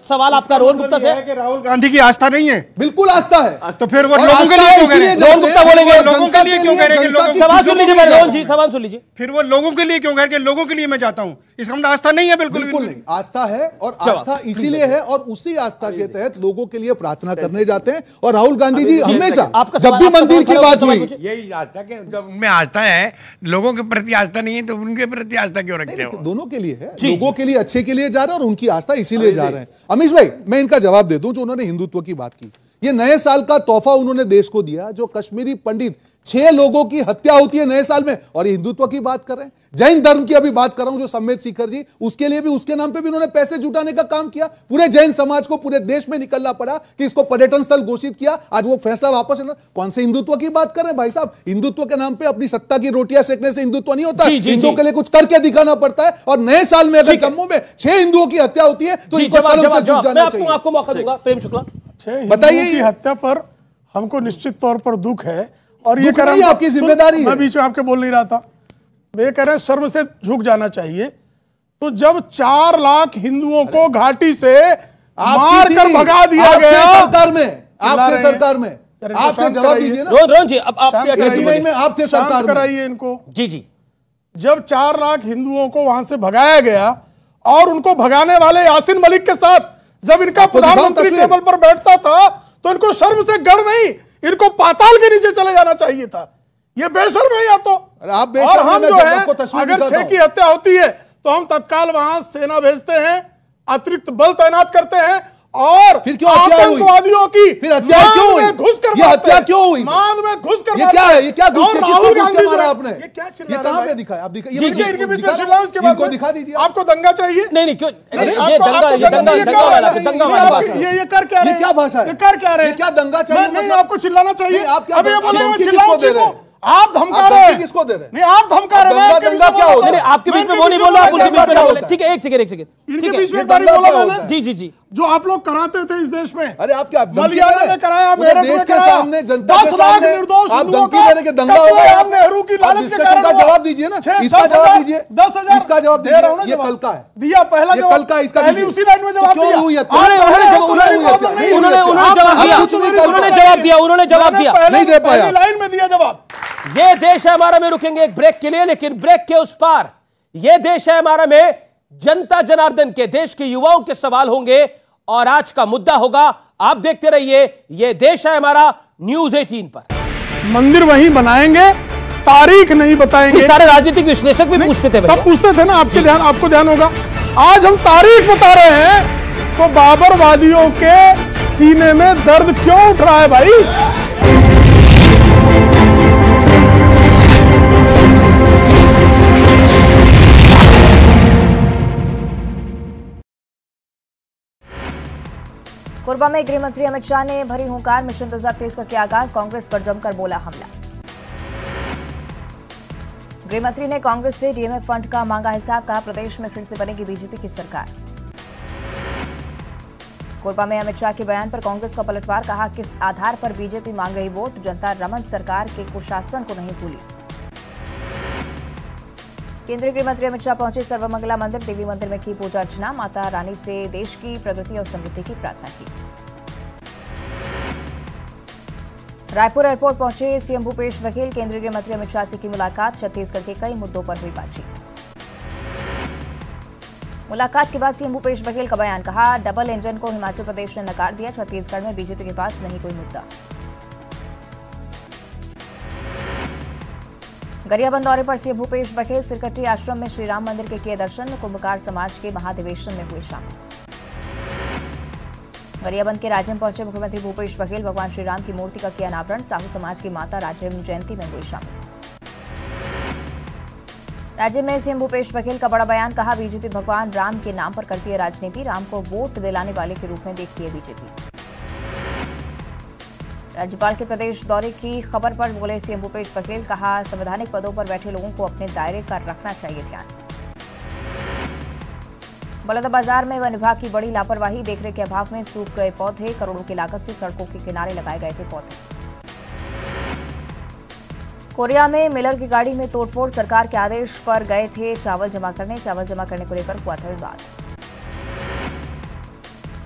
सवाल आपका रोहन गुप्ता से कि राहुल गांधी की आस्था नहीं है। बिल्कुल आस्था है, तो फिर वो लोगों के लिए क्यों कह रहे हैं? रोहन गुप्ता बोलेंगे, लोगों के लिए क्यों कह रहे हैं? सवाल सुन लीजिए, रोहन जी सवाल सुन लीजिए। फिर वो लोगों के लिए क्यों कह रहे हैं? लोगों के लिए मैं जाता हूँ, इसका मतलब आस्था नहीं है। बिल्कुल नहीं, आस्था है, और आस्था इसीलिए है, और उसी आस्था के तहत लोगों के लिए प्रार्थना करने जाते हैं। और राहुल गांधी जी हमेशा जब भी मंदिर की बात हुई, यही आस्था के उनमें आस्था है, लोगों के प्रति आस्था नहीं है, तो उनके प्रति आस्था क्यों रखते हो? दोनों के लिए है, लोगों के लिए अच्छे के लिए जा रहे हैं और उनकी आस्था इसीलिए जा रहे हैं। अमीश भाई, मैं इनका जवाब दे दूं, जो उन्होंने हिंदुत्व की बात की, ये नए साल का तोहफा उन्होंने देश को दिया। जो कश्मीरी पंडित 6 लोगों की हत्या होती है नए साल में, और ये हिंदुत्व की बात कर रहे हैं। जैन धर्म की अभी बात कर रहा हूं, जो सम्मेद शिखर जी, उसके लिए भी, उसके नाम पे भी उन्होंने पैसे जुटाने का काम किया। पूरे जैन समाज को पूरे देश में निकलना पड़ा कि इसको पर्यटन स्थल घोषित किया। आज वो फैसला वापस लेना। कौन से हिंदुत्व की बात कर रहे हैं भाई साहब? हिंदुत्व के नाम पे अपनी सत्ता की रोटियां सेकने से हिंदुत्व नहीं होता। हिंदुओं के लिए कुछ करके दिखाना पड़ता है। और नए साल में अगर जम्मू में 6 हिंदुओं की हत्या होती है तो इनको शर्म से झुक जाना चाहिए। आपको मौका दूंगा, प्रेम शुक्ला। बताइए, की हत्या पर हमको निश्चित तौर पर दुख है, और ये कह रहा हूं आपकी जिम्मेदारी है। मैं बीच में आपके बोल नहीं रहा था, वे कह रहे हैं शर्म से झुक जाना चाहिए। तो जब 4 लाख हिंदुओं को घाटी से मारकर भगा दिया गया सरकार में, आपके सरकार में, आपके जवाब दीजिए ना रोहन जी। अब आप आपके सरकार कराइए इनको। जी, जब 4 लाख हिंदुओं को वहां से भगाया गया, और उनको भगाने वाले यासीन मलिक के साथ जब इनका प्रधानमंत्री टेबल पर बैठता था, तो इनको शर्म से गड़ नहीं, इनको पाताल के नीचे चले जाना चाहिए था। ये बेशर्म है या तो। आप और हम जो है, अगर 6 की हत्या होती है तो हम तत्काल वहां सेना भेजते हैं, अतिरिक्त बल तैनात करते हैं, और फिर क्यों आतंकवादियों की फिर हत्या क्यों हुई? घुसकर ये हत्या क्यों हुई? मांद में घुसकर ये क्या है? ये क्या घुस के राहुल गांधी मारा आपने? ये क्या चिल्ला ये रहे कहां हैं? पे दिखाया? आप दिखाइए। इनके बीच में चिल्लाओ, इसके बाद दिखा दीजिए। आपको दंगा चाहिए? नहीं क्यों? ये दंगा वाली बात है। ये कर क्या रहे हैं? क्या भाषा है? ये कर क्या रहे हैं? क्या दंगा चाहिए? नहीं, आपको चिल्लाना चाहिए। आप क्या अभी ये बोले धमकी चिल्लाओ, किसको दे रहे हैं? आप धमका रहे हैं। किसको दे रहे हैं? नहीं, आप धमका रहे हैं। दंगा क्या होता है? आपके बीच में वो नहीं बोला, उनके बीच में बोला। ठीक है, एक सेकंड इनके बीच में बारी बोला मैंने। जी। जो आप लोग कराते थे इस देश में, अरे आप क्या मलियाला में कराया, मेरठ में कराया, सामने जनता 10 लाख निर्दोष आप हिंदुओं धमकी देने के दंगा हो गया। आप नेहरू की लालच के कारण का जवाब दीजिए ना, इसका जवाब दीजिए। 10,000 इसका जवाब दे रहा हूं ना। ये कल का है, दिया पहला जवाब, कल का, इसका पहली उसी लाइन में जवाब दिया। हुई है? उन्होंने जवाब दिया, नहीं दे पाया, लाइन में दिया जवाब। ये देश है हमारा में रुकेंगे एक ब्रेक के लिए, लेकिन ब्रेक के उस पार ये देश है हमारा में जनता जनार्दन के, देश के युवाओं के सवाल होंगे और आज का मुद्दा होगा। आप देखते रहिए, ये देश है हमारा न्यूज़ 18 पर। मंदिर वहीं बनाएंगे, तारीख नहीं बताएंगे। सारे राजनीतिक विश्लेषक भी पूछते थे, सब पूछते थे ना। आपको ध्यान होगा, आज हम तारीख बता रहे हैं। तो बाबरवादियों के सीने में दर्द क्यों उठ रहा है भाई? कोरबा में गृह मंत्री अमित शाह ने भरी हुंकार, मिशन 2023 का किया आगाज, कांग्रेस पर जमकर बोला हमला। गृह मंत्री ने कांग्रेस से डीएमएफ फंड का मांगा हिसाब, कहा प्रदेश में फिर से बनेगी बीजेपी की सरकार। कोरबा में अमित शाह के बयान पर कांग्रेस का पलटवार, कहा किस आधार पर बीजेपी मांग रही वोट, जनता रमन सरकार के कुशासन को नहीं भूली। केंद्रीय गृह मंत्री अमित शाह पहुंचे सर्वमंगला मंदिर, देवी मंदिर में की पूजा अर्चना, माता रानी से देश की प्रगति और समृद्धि की प्रार्थना की। रायपुर एयरपोर्ट पहुंचे सीएम भूपेश बघेल, केंद्रीय गृह मंत्री अमित शाह से की मुलाकात, छत्तीसगढ़ के कई मुद्दों पर हुई बातचीत। मुलाकात के बाद सीएम भूपेश बघेल का बयान, कहा डबल इंजन को हिमाचल प्रदेश ने नकार दिया, छत्तीसगढ़ में बीजेपी के पास नहीं कोई मुद्दा। गरियाबंद दौरे पर सीएम भूपेश बघेल सिरकट्टी आश्रम में श्रीराम मंदिर के किए दर्शन, कुंभकार समाज के महाधिवेशन में हुए शामिल। गरियाबंद के राजिम पहुंचे मुख्यमंत्री भूपेश बघेल, भगवान श्रीराम की मूर्ति का किया अनावरण, साहू समाज की माता राजिम जयंती में हुए शामिल। राज्य में सीएम भूपेश बघेल का बड़ा बयान, कहा बीजेपी भगवान राम के नाम पर करती है राजनीति, राम को वोट दिलाने वाले के रूप में देखती है बीजेपी। राज्यपाल के प्रदेश दौरे की खबर पर बोले सीएम भूपेश बघेल, कहा संवैधानिक पदों पर बैठे लोगों को अपने दायरे का रखना चाहिए ध्यान। बलौदाबाजार में वन विभाग की बड़ी लापरवाही, देखरेख के अभाव में सूख गए पौधे, करोड़ों की लागत से सड़कों के किनारे लगाए गए थे पौधे। कोरिया में मिलर की गाड़ी में तोड़फोड़, सरकार के आदेश पर गए थे चावल जमा करने को लेकर हुआ था विवाद।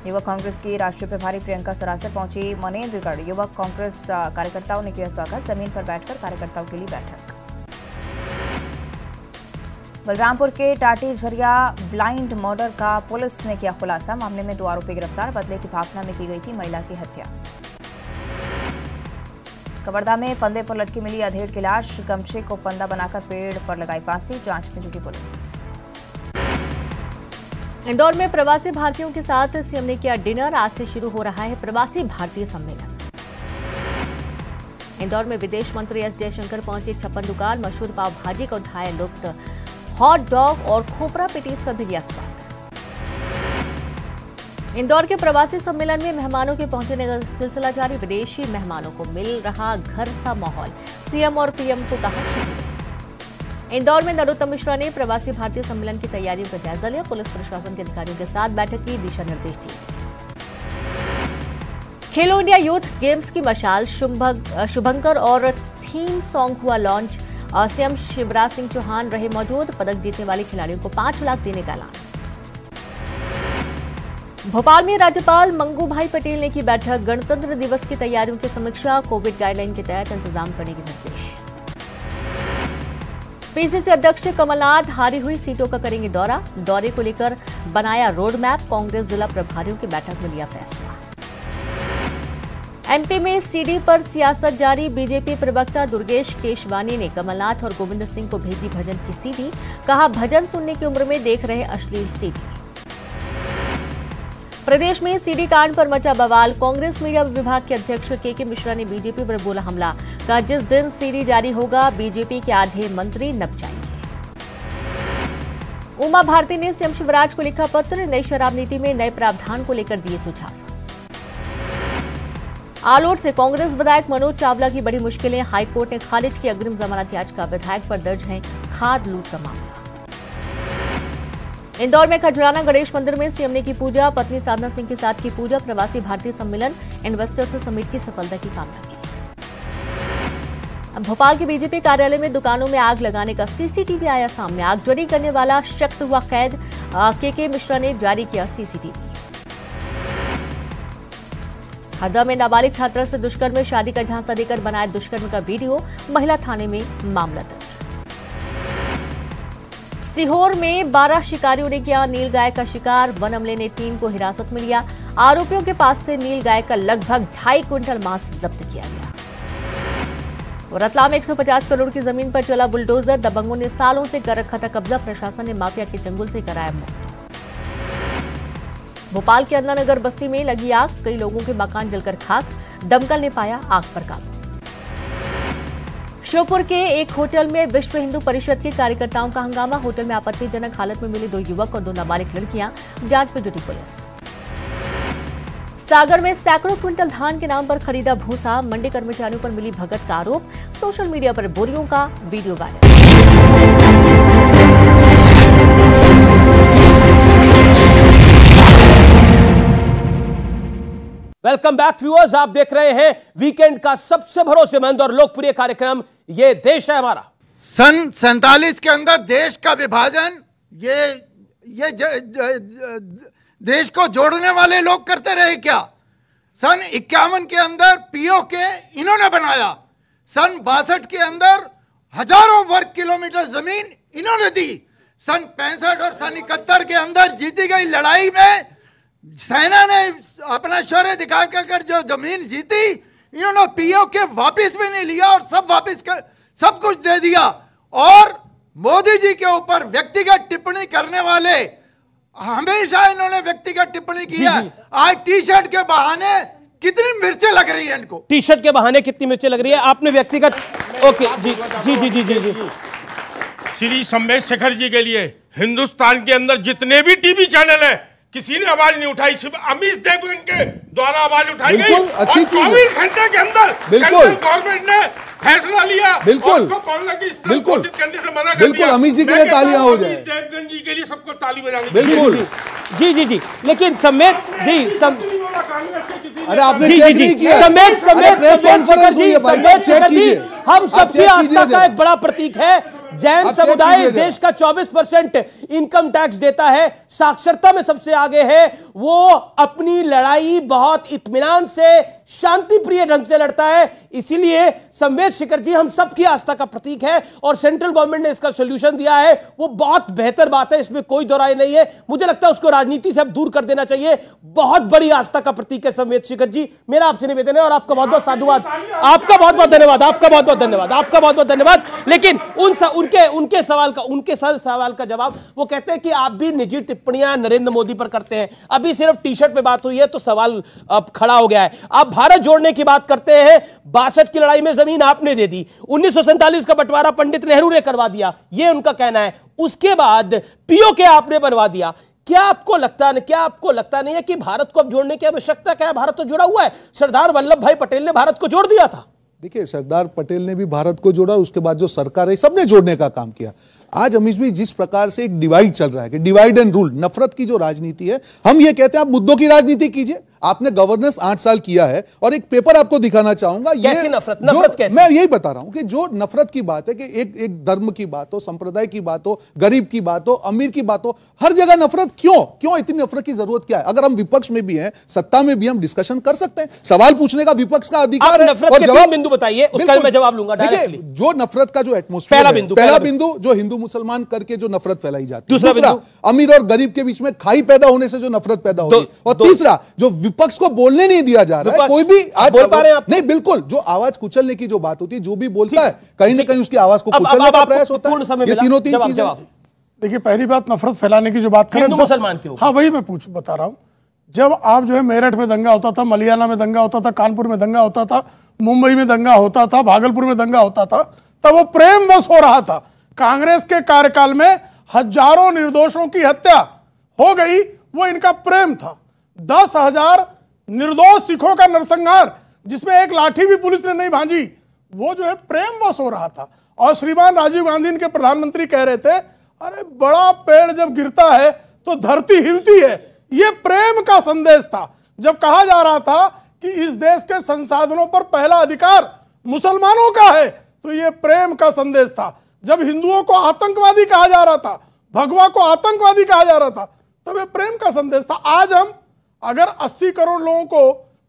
युवक कांग्रेस की राष्ट्रीय प्रभारी प्रियंका सरासर पहुंची मनेन्द्रगढ़, युवक कांग्रेस कार्यकर्ताओं ने किया स्वागत, जमीन पर बैठकर कार्यकर्ताओं के लिए बैठक। बलरामपुर के टाटी झरिया ब्लाइंड मर्डर का पुलिस ने किया खुलासा, मामले में 2 आरोपी गिरफ्तार, बदले की भावना में की गई थी महिला की हत्या। कवर्धा में फंदे पर लटकी मिली अधेड़ की लाश, गमछे को फंदा बनाकर पेड़ पर लगाई फांसी, जांच में जुटी पुलिस। इंदौर में प्रवासी भारतीयों के साथ सीएम ने किया डिनर, आज से शुरू हो रहा है प्रवासी भारतीय सम्मेलन। इंदौर में विदेश मंत्री एस जयशंकर पहुंचे 56 दुकान, मशहूर पाव भाजी का उठाया लुत्फ, हॉट डॉग और खोपरा पेटीज का भी लिया स्वाद। इंदौर के प्रवासी सम्मेलन में मेहमानों के पहुंचने का सिलसिला जारी, विदेशी मेहमानों को मिल रहा घर सा माहौल, सीएम और पीएम को कहा शुक्रिया। इंदौर में नरोत्तम मिश्रा ने प्रवासी भारतीय सम्मेलन की तैयारियों का जायजा लिया, पुलिस प्रशासन के अधिकारियों के साथ बैठक की, दिशा निर्देश दिए। खेलो इंडिया यूथ गेम्स की मशाल, शुभंकर और थीम सॉन्ग हुआ लॉन्च, सीएम शिवराज सिंह चौहान रहे मौजूद, पदक जीतने वाले खिलाड़ियों को 5 लाख देने का ऐलान। भोपाल में राज्यपाल मंगू भाई पटेल ने की बैठक, गणतंत्र दिवस की तैयारियों की समीक्षा, कोविड गाइडलाइन के तहत इंतजाम करने के निर्देश। पीसीसी अध्यक्ष कमलनाथ हारी हुई सीटों का करेंगे दौरा, दौरे को लेकर बनाया रोड मैप, कांग्रेस जिला प्रभारियों की बैठक में लिया फैसला। एमपी में सीडी पर सियासत जारी, बीजेपी प्रवक्ता दुर्गेश केशवानी ने कमलनाथ और गोविंद सिंह को भेजी भजन की सीडी, कहा भजन सुनने की उम्र में देख रहे अश्लील सीडी। प्रदेश में सीडी कांड पर मचा बवाल, कांग्रेस मीडिया विभाग के अध्यक्ष के मिश्रा ने बीजेपी पर बोला हमला, कहा जिस दिन सीडी जारी होगा बीजेपी के आधे मंत्री नप जाएंगे। उमा भारती ने सीएम शिवराज को लिखा पत्र, नई शराब नीति में नए प्रावधान को लेकर दिए सुझाव। आलोट से कांग्रेस विधायक मनोज चावला की बड़ी मुश्किलें, हाईकोर्ट ने खारिज की अग्रिम जमानत याचिका, विधायक पर दर्ज है खाद लूट का मामला। इंदौर में खजराना गणेश मंदिर में सीएम ने की पूजा, पत्नी साधना सिंह के साथ की पूजा, प्रवासी भारतीय सम्मेलन, इन्वेस्टर्स समिट की सफलता की कामना की। भोपाल के बीजेपी कार्यालय में दुकानों में आग लगाने का सीसीटीवी आया सामने, आगजनी करने वाला शख्स हुआ कैद, के मिश्रा ने जारी किया सीसीटीवी। हरदा में नाबालिग छात्रा से दुष्कर्म में शादी का झांसा देकर बनाया दुष्कर्म का वीडियो, महिला थाने में मामला दर्ज। सीहोर में 12 शिकारियों ने किया नीलगाय का शिकार, वन अमले ने 3 को हिरासत में लिया, आरोपियों के पास से नीलगाय का लगभग 2.5 क्विंटल मांस जब्त किया गया। रतलाम 150 करोड़ की जमीन पर चला बुलडोजर, दबंगों ने सालों से कर रखा था कब्जा, प्रशासन ने माफिया के चंगुल से कराया मुक्त। भोपाल के अन्नानगर बस्ती में लगी आग, कई लोगों के मकान जलकर खाक, दमकल ने पाया आग पर काबू। श्योपुर के एक होटल में विश्व हिंदू परिषद के कार्यकर्ताओं का हंगामा, होटल में आपत्तिजनक हालत में मिले 2 युवक और 2 नाबालिग लड़कियां, जांच में जुटी पुलिस। सागर में सैकड़ों क्विंटल धान के नाम पर खरीदा भूसा, मंडी कर्मचारियों पर मिली भगत का आरोप। सोशल मीडिया पर बोरियों का video viral. Welcome back viewers, आप देख रहे हैं वीकेंड का सबसे भरोसेमंद और लोकप्रिय कार्यक्रम ये देश है हमारा। सन 47 के अंदर देश का विभाजन ये देश को जोड़ने वाले लोग करते रहे क्या? सन 51 के अंदर पीओके इन्होंने बनाया। सन 62 के अंदर हजारों वर्ग किलोमीटर जमीन इन्होंने दी। सन 65 और सन 71 के अंदर जीती गई लड़ाई में सेना ने अपना शौर्य दिखाकर जो जमीन जीती, इन्होंने पीओके वापस भी नहीं लिया और सब कुछ दे दिया। और मोदी जी के ऊपर व्यक्तिगत टिप्पणी करने वाले, हमेशा इन्होंने व्यक्तिगत टिप्पणी की है। आज टी शर्ट के बहाने कितनी मिर्चें लग रही है इनको। टी शर्ट के बहाने कितनी मिर्चें लग रही है? आपने व्यक्तिगत ओके जी जी जी जी जी जी श्री संवेद शेखर जी के लिए हिंदुस्तान के अंदर जितने भी टीवी चैनल है, किसी ने आवाज नहीं उठाई, सिर्फ अमीश देवगन के द्वारा आवाज उठाई गई। और 24 घंटे के अंदर सेंट्रल गवर्नमेंट ने फैसला लिया। बिल्कुल बिल्कुल करने से मना कर बिल्कुल अमीश जी के लिए तालियां हो जाए। देवगन जी के लिए सबको ताली बजानी। बिल्कुल जी जी जी। लेकिन समेत जी अरे आपने चेक नहीं किया। समेत शेखर जी हम सबकी आस्था का एक बड़ा प्रतीक है। जैन समुदाय इस देश का 24% इनकम टैक्स देता है, साक्षरता में सबसे आगे है। वो अपनी लड़ाई बहुत इत्मीनान से, शांति प्रिय ढंग से लड़ता है। इसीलिए संवेद शेखर जी हम सबकी आस्था का प्रतीक है और सेंट्रल गवर्नमेंट ने इसका सोल्यूशन दिया है, वो बहुत बेहतर बात है, इसमें कोई दो राय नहीं है। मुझे लगता है उसको राजनीति से अब दूर कर देना चाहिए। बहुत बड़ी आस्था का प्रतीक है संवेद शेखर जी। मेरा आपसे निवेदन है और आपका बहुत बहुत साधुवाद, आपका बहुत बहुत धन्यवाद, आपका बहुत बहुत धन्यवाद, आपका बहुत बहुत धन्यवाद। लेकिन उनके सवाल का जवाब, वो कहते हैं कि आप भी निजी टिप्पणियां नरेंद्र मोदी पर करते हैं। अभी सिर्फ टी शर्ट पे बात हुई है तो सवाल अब खड़ा हो गया है। आप भारत जोड़ने की बात करते हैं, 62 की लड़ाई में जमीन आपने दे दी, 1947 का बंटवारा पंडित नेहरू ने करवा दिया, ये उनका कहना है। उसके बाद पीओके आपने बनवा दिया। क्या आपको लगता नहीं है कि भारत को अब जोड़ने की आवश्यकता क्या है? भारत तो जुड़ा हुआ है। सरदार वल्लभ भाई पटेल ने भारत को जोड़ दिया था। देखिए, सरदार पटेल ने भी भारत को जोड़ा, उसके बाद जो सरकार है सबने जोड़ने का काम किया। आज अमीश भाई जिस प्रकार से एक डिवाइड चल रहा है कि डिवाइड एंड रूल, नफरत की जो राजनीति है, हम ये कहते हैं आप मुद्दों की राजनीति कीजिए। आपने गवर्नेंस 8 साल किया है और एक पेपर आपको दिखाना चाहूंगा। कैसी नफरत कैसी? मैं यही बता रहा हूं कि जो नफरत की बात है कि एक धर्म की बात हो, संप्रदाय की बात हो, गरीब की बात हो, अमीर की बात हो, हर जगह नफरत क्यों इतनी नफरत की जरूरत क्या है? अगर हम विपक्ष में भी हैं, सत्ता में भी, हम डिस्कशन कर सकते हैं। सवाल पूछने का विपक्ष का अधिकार है। और जवाब बिंदु बताइए, उसका मैं जवाब लूंगा। देखिए, जो नफरत का जो एटमॉस्फेयर, पहला बिंदु जो हिंदू मुसलमान करके जो नफरत फैलाई जाती है, दूसरा अमीर और गरीब के बीच में खाई पैदा होने से जो नफरत पैदा होती है, और तीसरा जो विपक्ष को बोलने नहीं दिया जा रहा है। कोई भी आज बोल पा रहे हैं नहीं, बिल्कुल जो आवाज कुचलने की जो बात होती है, जो भी बोलता है कहीं ना कहीं उसकी आवाज को कुचलने का प्रयास होता है। ये तीनों चीजें। देखिए, पहली बात नफरत फैलाने की जो बात करें मुसलमान के ऊपर, हाँ वही मैं बता रहा हूं। जब आप जो है मेरठ में दंगा होता था, मलियाला में दंगा होता था, कानपुर में दंगा होता था, मुंबई में दंगा होता था, भागलपुर में दंगा होता था, तब वो प्रेम बस हो रहा था। कांग्रेस के कार्यकाल में हजारों निर्दोषों की हत्या हो गई, वो इनका प्रेम था। 10,000 निर्दोष सिखों का नरसंहार, जिसमें एक लाठी भी पुलिस ने नहीं भांजी, वो जो है प्रेम बस हो रहा था। और श्रीमान राजीव गांधी के प्रधानमंत्री कह रहे थे, अरे बड़ा पेड़ जब गिरता है तो धरती हिलती है। ये प्रेम का संदेश था। जब कहा जा रहा था कि इस देश के संसाधनों पर पहला अधिकार मुसलमानों का है, तो ये प्रेम का संदेश था। जब हिंदुओं को आतंकवादी कहा जा रहा था, भगवा को आतंकवादी कहा जा रहा था, तब ये प्रेम का संदेश था। आज हम अगर 80 करोड़ लोगों को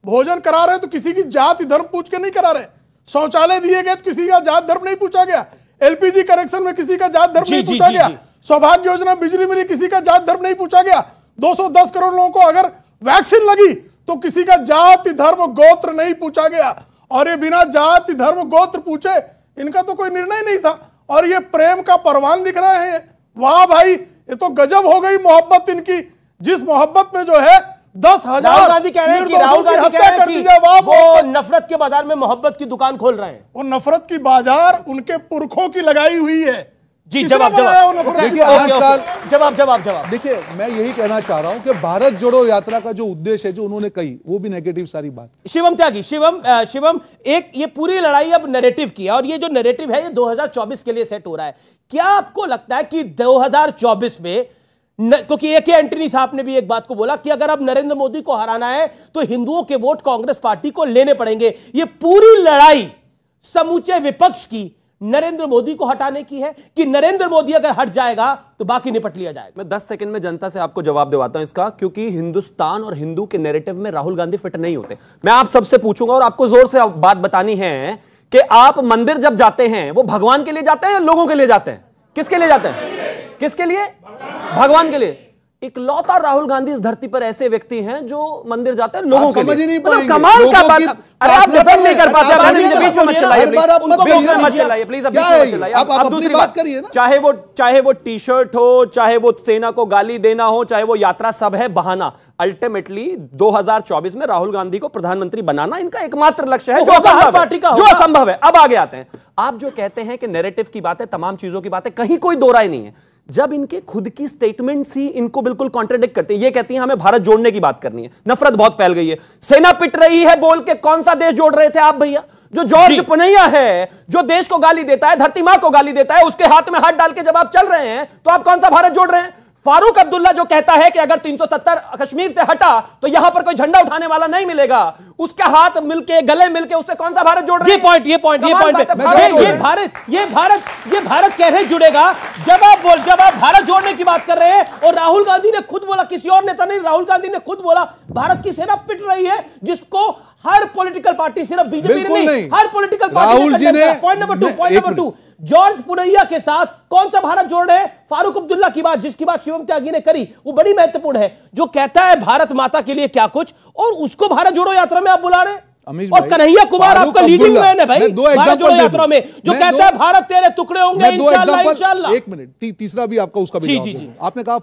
भोजन करा रहे हैं तो किसी की जाति धर्म पूछ के नहीं करा रहे। शौचालय दिए गए तो किसी का जात धर्म नहीं पूछा गया। एलपीजी कनेक्शन में किसी का जात धर्म नहीं पूछा गया। सौभाग्य योजना बिजली मिली, किसी का जात धर्म नहीं पूछा गया। 210 करोड़ लोगों को अगर वैक्सीन लगी तो किसी का जाति धर्म गोत्र नहीं पूछा गया। और ये बिना जाति धर्म गोत्र पूछे इनका तो कोई निर्णय नहीं था, और ये प्रेम का परवान लिख रहे हैं। वाह भाई, ये तो गजब हो गई मोहब्बत इनकी, जिस मोहब्बत में जो है 10,000 राहुल गांधी कह रहे हैं कि वो नफरत के बाजार में मोहब्बत की दुकान खोल रहे हैं। वो नफरत की बाजार उनके पुरखों की लगाई हुई है। जी जवाब देखिए 8 साल जवाब देखिए, मैं यही कहना चाह रहा हूं कि भारत जोड़ो यात्रा का जो उद्देश्य है, जो उन्होंने कही, वो भी नेगेटिव सारी बात। शिवम त्यागी, शिवम एक ये पूरी लड़ाई अब नैरेटिव की है, और ये जो नैरेटिव है ये 2024 के लिए सेट हो रहा है। क्या आपको लगता है कि 2024 में, क्योंकि एक एंटनी साहब ने भी एक बात को बोला कि अगर अब नरेंद्र मोदी को हराना है तो हिंदुओं के वोट कांग्रेस पार्टी को लेने पड़ेंगे, ये पूरी लड़ाई समूचे विपक्ष की नरेंद्र मोदी को हटाने की है कि नरेंद्र मोदी अगर हट जाएगा तो बाकी निपट लिया जाएगा? मैं 10 सेकंड में जनता से आपको जवाब दिलवाता हूं इसका, क्योंकि हिंदुस्तान और हिंदू के नैरेटिव में राहुल गांधी फिट नहीं होते। मैं आप सबसे पूछूंगा और आपको जोर से बात बतानी है कि आप मंदिर जब जाते हैं वो भगवान के लिए जाते हैं या लोगों के लिए जाते हैं? किसके लिए जाते हैं? किसके लिए? भगवान के लिए। इकलौता राहुल गांधी इस धरती पर ऐसे व्यक्ति हैं जो मंदिर जाते हैं लोगों के लिए। मतलब कमाल का बात। अरे आप डिफेंड नहीं कर पाते, बीच में मत चलाइए, बीच में मत चलाइए प्लीज, अब बीच में मत चलाइए। आप दूसरी बात करिए ना, चाहे वो टी शर्ट हो, चाहे वो सेना को गाली देना हो, चाहे वो यात्रा, सब है बहाना। अल्टीमेटली 2024 में राहुल गांधी को प्रधानमंत्री बनाना इनका एकमात्र लक्ष्य है, जो असंभव है। अब आगे आते हैं, आप जो कहते हैं कि नैरेटिव की बातें, तमाम चीजों की बातें, कहीं कोई दो राय नहीं है। जब इनके खुद की स्टेटमेंट्स ही इनको बिल्कुल कॉन्ट्रडिक्ट करती है। ये कहती हैं हमें भारत जोड़ने की बात करनी है, नफरत बहुत फैल गई है, सेना पिट रही है बोल के कौन सा देश जोड़ रहे थे आप भैया? जो जॉर्ज पुनैया है, जो देश को गाली देता है, धरती मां को गाली देता है, उसके हाथ में हाथ डाल के जब आप चल रहे हैं तो आप कौन सा भारत जोड़ रहे हैं? फारूक अब्दुल्ला जो कहता है कि अगर 370 कश्मीर से हटा तो यहां पर कोई झंडा उठाने वाला नहीं मिलेगा, उसके हाथ मिलके, गले मिलके, उससे कौन सा भारत जोड़ रहे हैं? ये भारत कैसे जुड़ेगा? जब आप भारत जोड़ने की बात कर रहे हैं, और राहुल गांधी ने खुद बोला, किसी और नेता नहीं, राहुल गांधी ने खुद बोला भारत की सेना पिट रही है, जिसको हर पॉलिटिकल पार्टी, सिर्फ बीजेपी नहीं, हर पॉलिटिकल पार्टी, राहुल जी ने, पॉइंट नंबर 2 जॉर्ज पुनैया के साथ कौन सा भारत जोड़ रहे हैं? फारूक अब्दुल्ला की बात, जिसकी बात शिवम त्यागी ने करी, वो बड़ी महत्वपूर्ण है, जो कहता है भारत माता के लिए क्या कुछ, और उसको भारत जोड़ो यात्रा में आप बुला रहे हैं। और कन्हैया कुमार आपका लीडिंग मैन है भाई भारत जोड़ो यात्रा में, जो कहता है भारत तेरे टुकड़े होंगे इंशाल्लाह। एक मिनट, तीसरा भी आपका उसका भी जवाब। आपने कहा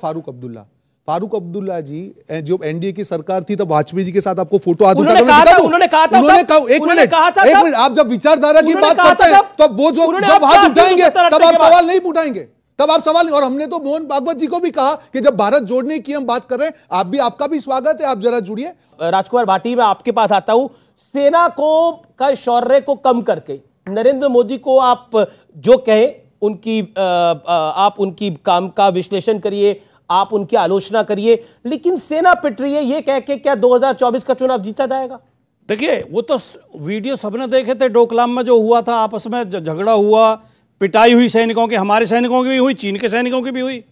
फारूक अब्दुल्ला जी, जो एनडीए की सरकार थी तब वाजपेयी जी के साथ आपको फोटो उन्होंने कहा था, एक मिनट, आप जब विचारधारा की बात करते हैं तब वो जब हाथ उठाएंगे तब आप सवाल नहीं उठाएंगे, तब आप सवाल। और हमने तो मोहन भागवत जी को भी कहा कि जब भारत जोड़ने की हम बात कर रहे हैं, आपका भी स्वागत है, आप जरा जुड़िए। राजकुमार भाटी, मैं आपके पास आता हूं। सेना को का शौर्य को कम करके नरेंद्र मोदी को आप जो कहें उनकी, आप उनकी काम का विश्लेषण करिए, आप उनकी आलोचना करिए, लेकिन सेना पिट रही है ये कह के क्या 2024 का चुनाव जीता जाएगा? देखिए, वो तो वीडियो सबने देखे थे, डोकलाम में जो हुआ था, आपस में झगड़ा हुआ, पिटाई हुई सैनिकों की, हमारे सैनिकों की भी हुई, चीन के सैनिकों की भी हुई,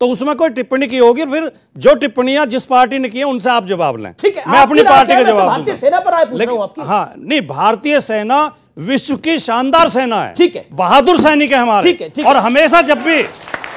तो उसमें कोई टिप्पणी की होगी, फिर जो टिप्पणियां जिस पार्टी ने की है उनसे आप जवाब लें। ठीक है, मैं अपनी पार्टी का जवाब भारतीय सेना पर आए पूछ रहा हूं आपकी। हाँ, नहीं, भारतीय सेना विश्व की शानदार सेना है, ठीक है, बहादुर सैनिक है हमारे, ठीक है, और हमेशा जब भी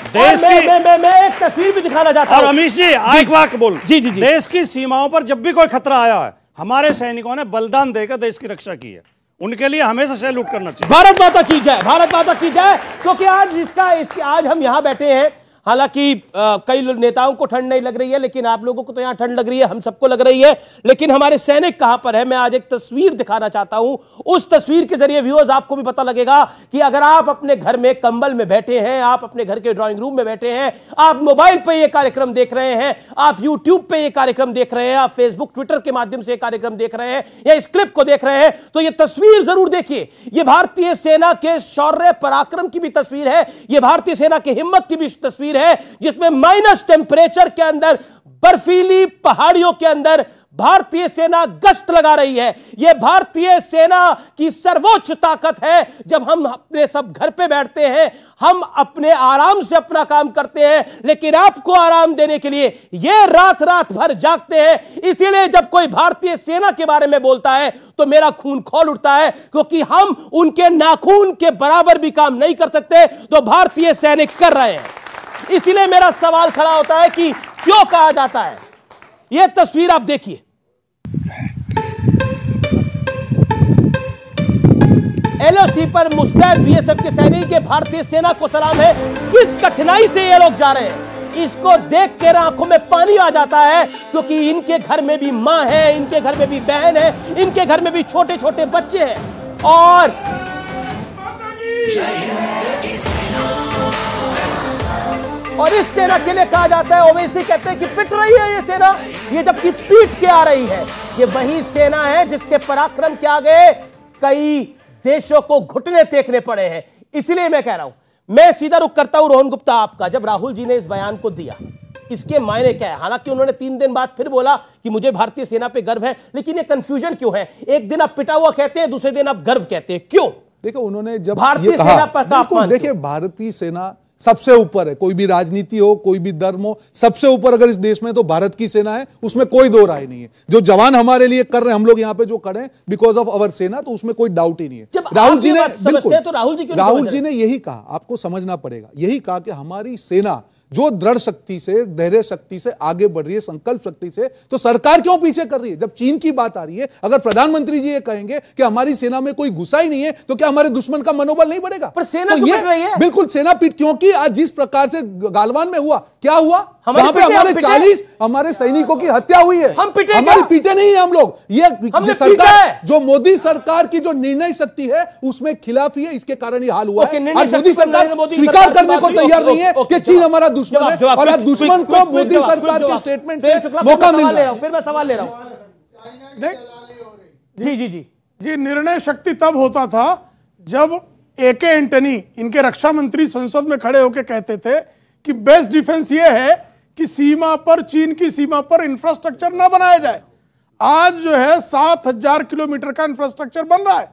देश की, मैं एक तस्वीर भी दिखाना चाहता हूं। और अमीश जी, एक वाक्य बोल, जी, देश की सीमाओं पर जब भी कोई खतरा आया है, हमारे सैनिकों ने बलिदान देकर देश की रक्षा की है, उनके लिए हमेशा सैल्यूट करना चाहिए। भारत माता की जय, भारत माता की जय। क्योंकि आज हम यहां बैठे हैं, हालांकि कई नेताओं को ठंड नहीं लग रही है, लेकिन आप लोगों को तो यहां ठंड लग रही है, हम सबको लग रही है, लेकिन हमारे सैनिक कहां पर है? मैं आज एक तस्वीर दिखाना चाहता हूं। उस तस्वीर के जरिए व्यूअर्स आपको भी पता लगेगा कि अगर आप अपने घर में कंबल में बैठे हैं, आप अपने घर के ड्राइंग रूम में बैठे हैं, आप मोबाइल पे ये कार्यक्रम देख रहे हैं, आप यूट्यूब पे ये कार्यक्रम देख रहे हैं, आप फेसबुक ट्विटर के माध्यम से कार्यक्रम देख रहे हैं, या इस क्लिप को देख रहे हैं, तो ये तस्वीर जरूर देखिए। ये भारतीय सेना के शौर्य पराक्रम की भी तस्वीर है, ये भारतीय सेना की हिम्मत की भी तस्वीर है, जिसमें माइनस टेंपरेचर के अंदर, बर्फीली पहाड़ियों के अंदर भारतीय सेना गश्त लगा रही है। यह भारतीय सेना की सर्वोच्च ताकत है। जब हम अपने सब घर पे बैठते हैं, हम अपने आराम से अपना काम करते हैं, लेकिन आपको आराम देने के लिए ये रात रात भर जागते हैं। इसीलिए जब कोई भारतीय सेना के बारे में बोलता है तो मेरा खून खौल उठता है, क्योंकि हम उनके नाखून के बराबर भी काम नहीं कर सकते, तो भारतीय सैनिक कर रहे हैं। इसीलिए मेरा सवाल खड़ा होता है कि क्यों कहा जाता है। यह तस्वीर आप देखिए, एलओसी पर मुस्तैद बीएसएफ के सैनिक के भारतीय सेना को सलाम है। किस कठिनाई से ये लोग जा रहे हैं, इसको देख कर आंखों में पानी आ जाता है, क्योंकि इनके घर में भी मां है, इनके घर में भी बहन है, इनके घर में भी छोटे छोटे बच्चे हैं। और और इस सेना के लिए कहा जाता है, ओवैसी कहते हैं कि पिट रही है ये सेना, ये जबकि पीट के आ रही है। ये वही सेना है जिसके पराक्रम के आगे कई देशों को घुटने टेकने पड़े हैं। इसलिए मैं कह रहा हूं, मैं सीधा रुख करता हूं रोहन गुप्ता आपका। जब राहुल जी ने इस बयान को दिया, इसके मायने क्या है? हालांकि उन्होंने 3 दिन बाद फिर बोला कि मुझे भारतीय सेना पे गर्व है, लेकिन ये कंफ्यूजन क्यों है? एक दिन आप पिटा हुआ कहते हैं, दूसरे दिन आप गर्व कहते हैं, क्यों? देखो, उन्होंने जब भारतीय सेना पर देखिए, भारतीय सेना सबसे ऊपर है, कोई भी राजनीति हो, कोई भी धर्म हो, सबसे ऊपर अगर इस देश में तो भारत की सेना है, उसमें कोई दो राय नहीं है। जो जवान हमारे लिए कर रहे हैं, हम लोग यहाँ पे जो खड़े हैं बिकॉज ऑफ अवर सेना, तो उसमें कोई डाउट ही नहीं है। राहुल जी ने बिल्कुल, तो राहुल जी ने यही कहा, आपको समझना पड़ेगा, यही कहा कि हमारी सेना जो दृढ़ शक्ति से, धैर्य शक्ति से आगे बढ़ रही है, संकल्प शक्ति से, तो सरकार क्यों पीछे कर रही है? जब चीन की बात आ रही है, अगर प्रधानमंत्री जी ये कहेंगे कि हमारी सेना में कोई घुसा ही नहीं है, तो क्या हमारे दुश्मन का मनोबल नहीं बढ़ेगा? पर सेना तो पिट रही है। बिल्कुल सेना पीट, क्योंकि आज जिस प्रकार से गालवान में हुआ, क्या हुआ? वहां पे हमारे 40 हमारे सैनिकों की हत्या हुई है। हम पिटे, हमारी पीटे नहीं है हम लोग। ये सरकार, जो मोदी सरकार की जो निर्णय शक्ति है उसमें खिलाफी है, इसके कारण ये हाल हुआ है। आज मोदी सरकार स्वीकार करने को तैयार नहीं है कि चीन हमारा दुश्मन है, और आज दुश्मन को मोदी सरकार के स्टेटमेंट से मौका मिल रहा है। फिर मैं सवाल ले रहा हूं। जी जी जी जी, निर्णय शक्ति तब होता था जब AK एंटनी, इनके रक्षा मंत्री, संसद में खड़े होकर कहते थे कि बेस्ट डिफेंस ये है कि सीमा पर, चीन की सीमा पर इंफ्रास्ट्रक्चर ना बनाया जाए। आज जो है 7000 किलोमीटर का इंफ्रास्ट्रक्चर बन रहा है,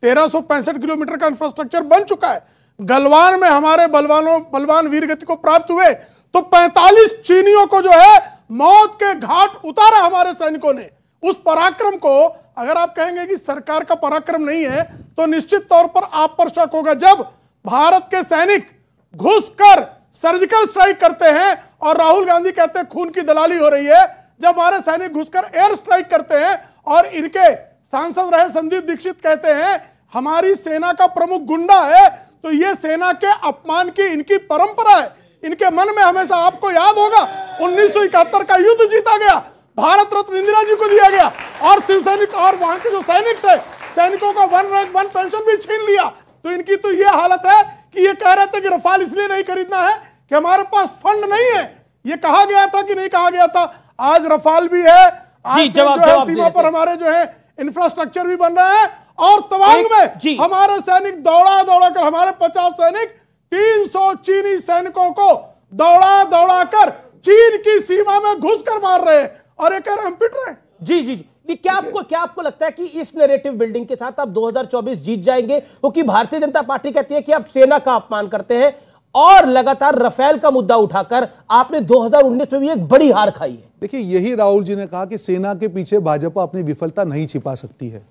1365 किलोमीटर का इंफ्रास्ट्रक्चर बन चुका है। गलवान में हमारे बलवान वीरगति को प्राप्त हुए, तो 45 चीनियों को जो है मौत के घाट उतारा हमारे सैनिकों ने। उस पराक्रम को अगर आप कहेंगे कि सरकार का पराक्रम नहीं है, तो निश्चित तौर पर आप पर शक होगा। जब भारत के सैनिक घुसकर सर्जिकल स्ट्राइक करते हैं और राहुल गांधी कहते हैं खून की दलाली हो रही है, जब हमारे सैनिक घुसकर एयर स्ट्राइक करते हैं और इनके सांसद रहे संदीप दीक्षित कहते हैं हमारी सेना का प्रमुख गुंडा है, तो यह सेना के अपमान की इनकी परंपरा है। इनके मन में हमेशा, आपको याद होगा 1971 का युद्ध जीता गया, भारत रत्न इंदिरा जी को दिया गया, और शिव सैनिक और वहां के जो सैनिक थे, सैनिकों का 1 रैंक 1 पेंशन भी छीन लिया। तो इनकी तो ये हालत है कि ये कह रहे थे कि रफाल इसलिए नहीं खरीदना है कि हमारे पास फंड नहीं है। ये कहा गया था कि नहीं कहा गया था? आज रफाल भी है, आज जो है सीमा पर हमारे जो है इंफ्रास्ट्रक्चर भी बन रहा है, और तवांग में हमारे सैनिक दौड़ा दौड़ा कर, हमारे 50 सैनिक 300 चीनी सैनिकों को दौड़ा दौड़ा कर चीन की सीमा में घुसकर मार रहे हैं, और एक हम पिट रहे हैं। जी जी जी, क्या आपको लगता है कि इस नैरेटिव बिल्डिंग के साथ आप 2024 जीत जाएंगे? क्योंकि भारतीय जनता पार्टी कहती है कि आप सेना का अपमान करते हैं, और लगातार रफेल का मुद्दा उठाकर आपने 2019 में भी एक बड़ी हार खाई है। देखिए, यही राहुल जी ने कहा कि सेना के पीछे भाजपा अपनी विफलता नहीं छिपा सकती है।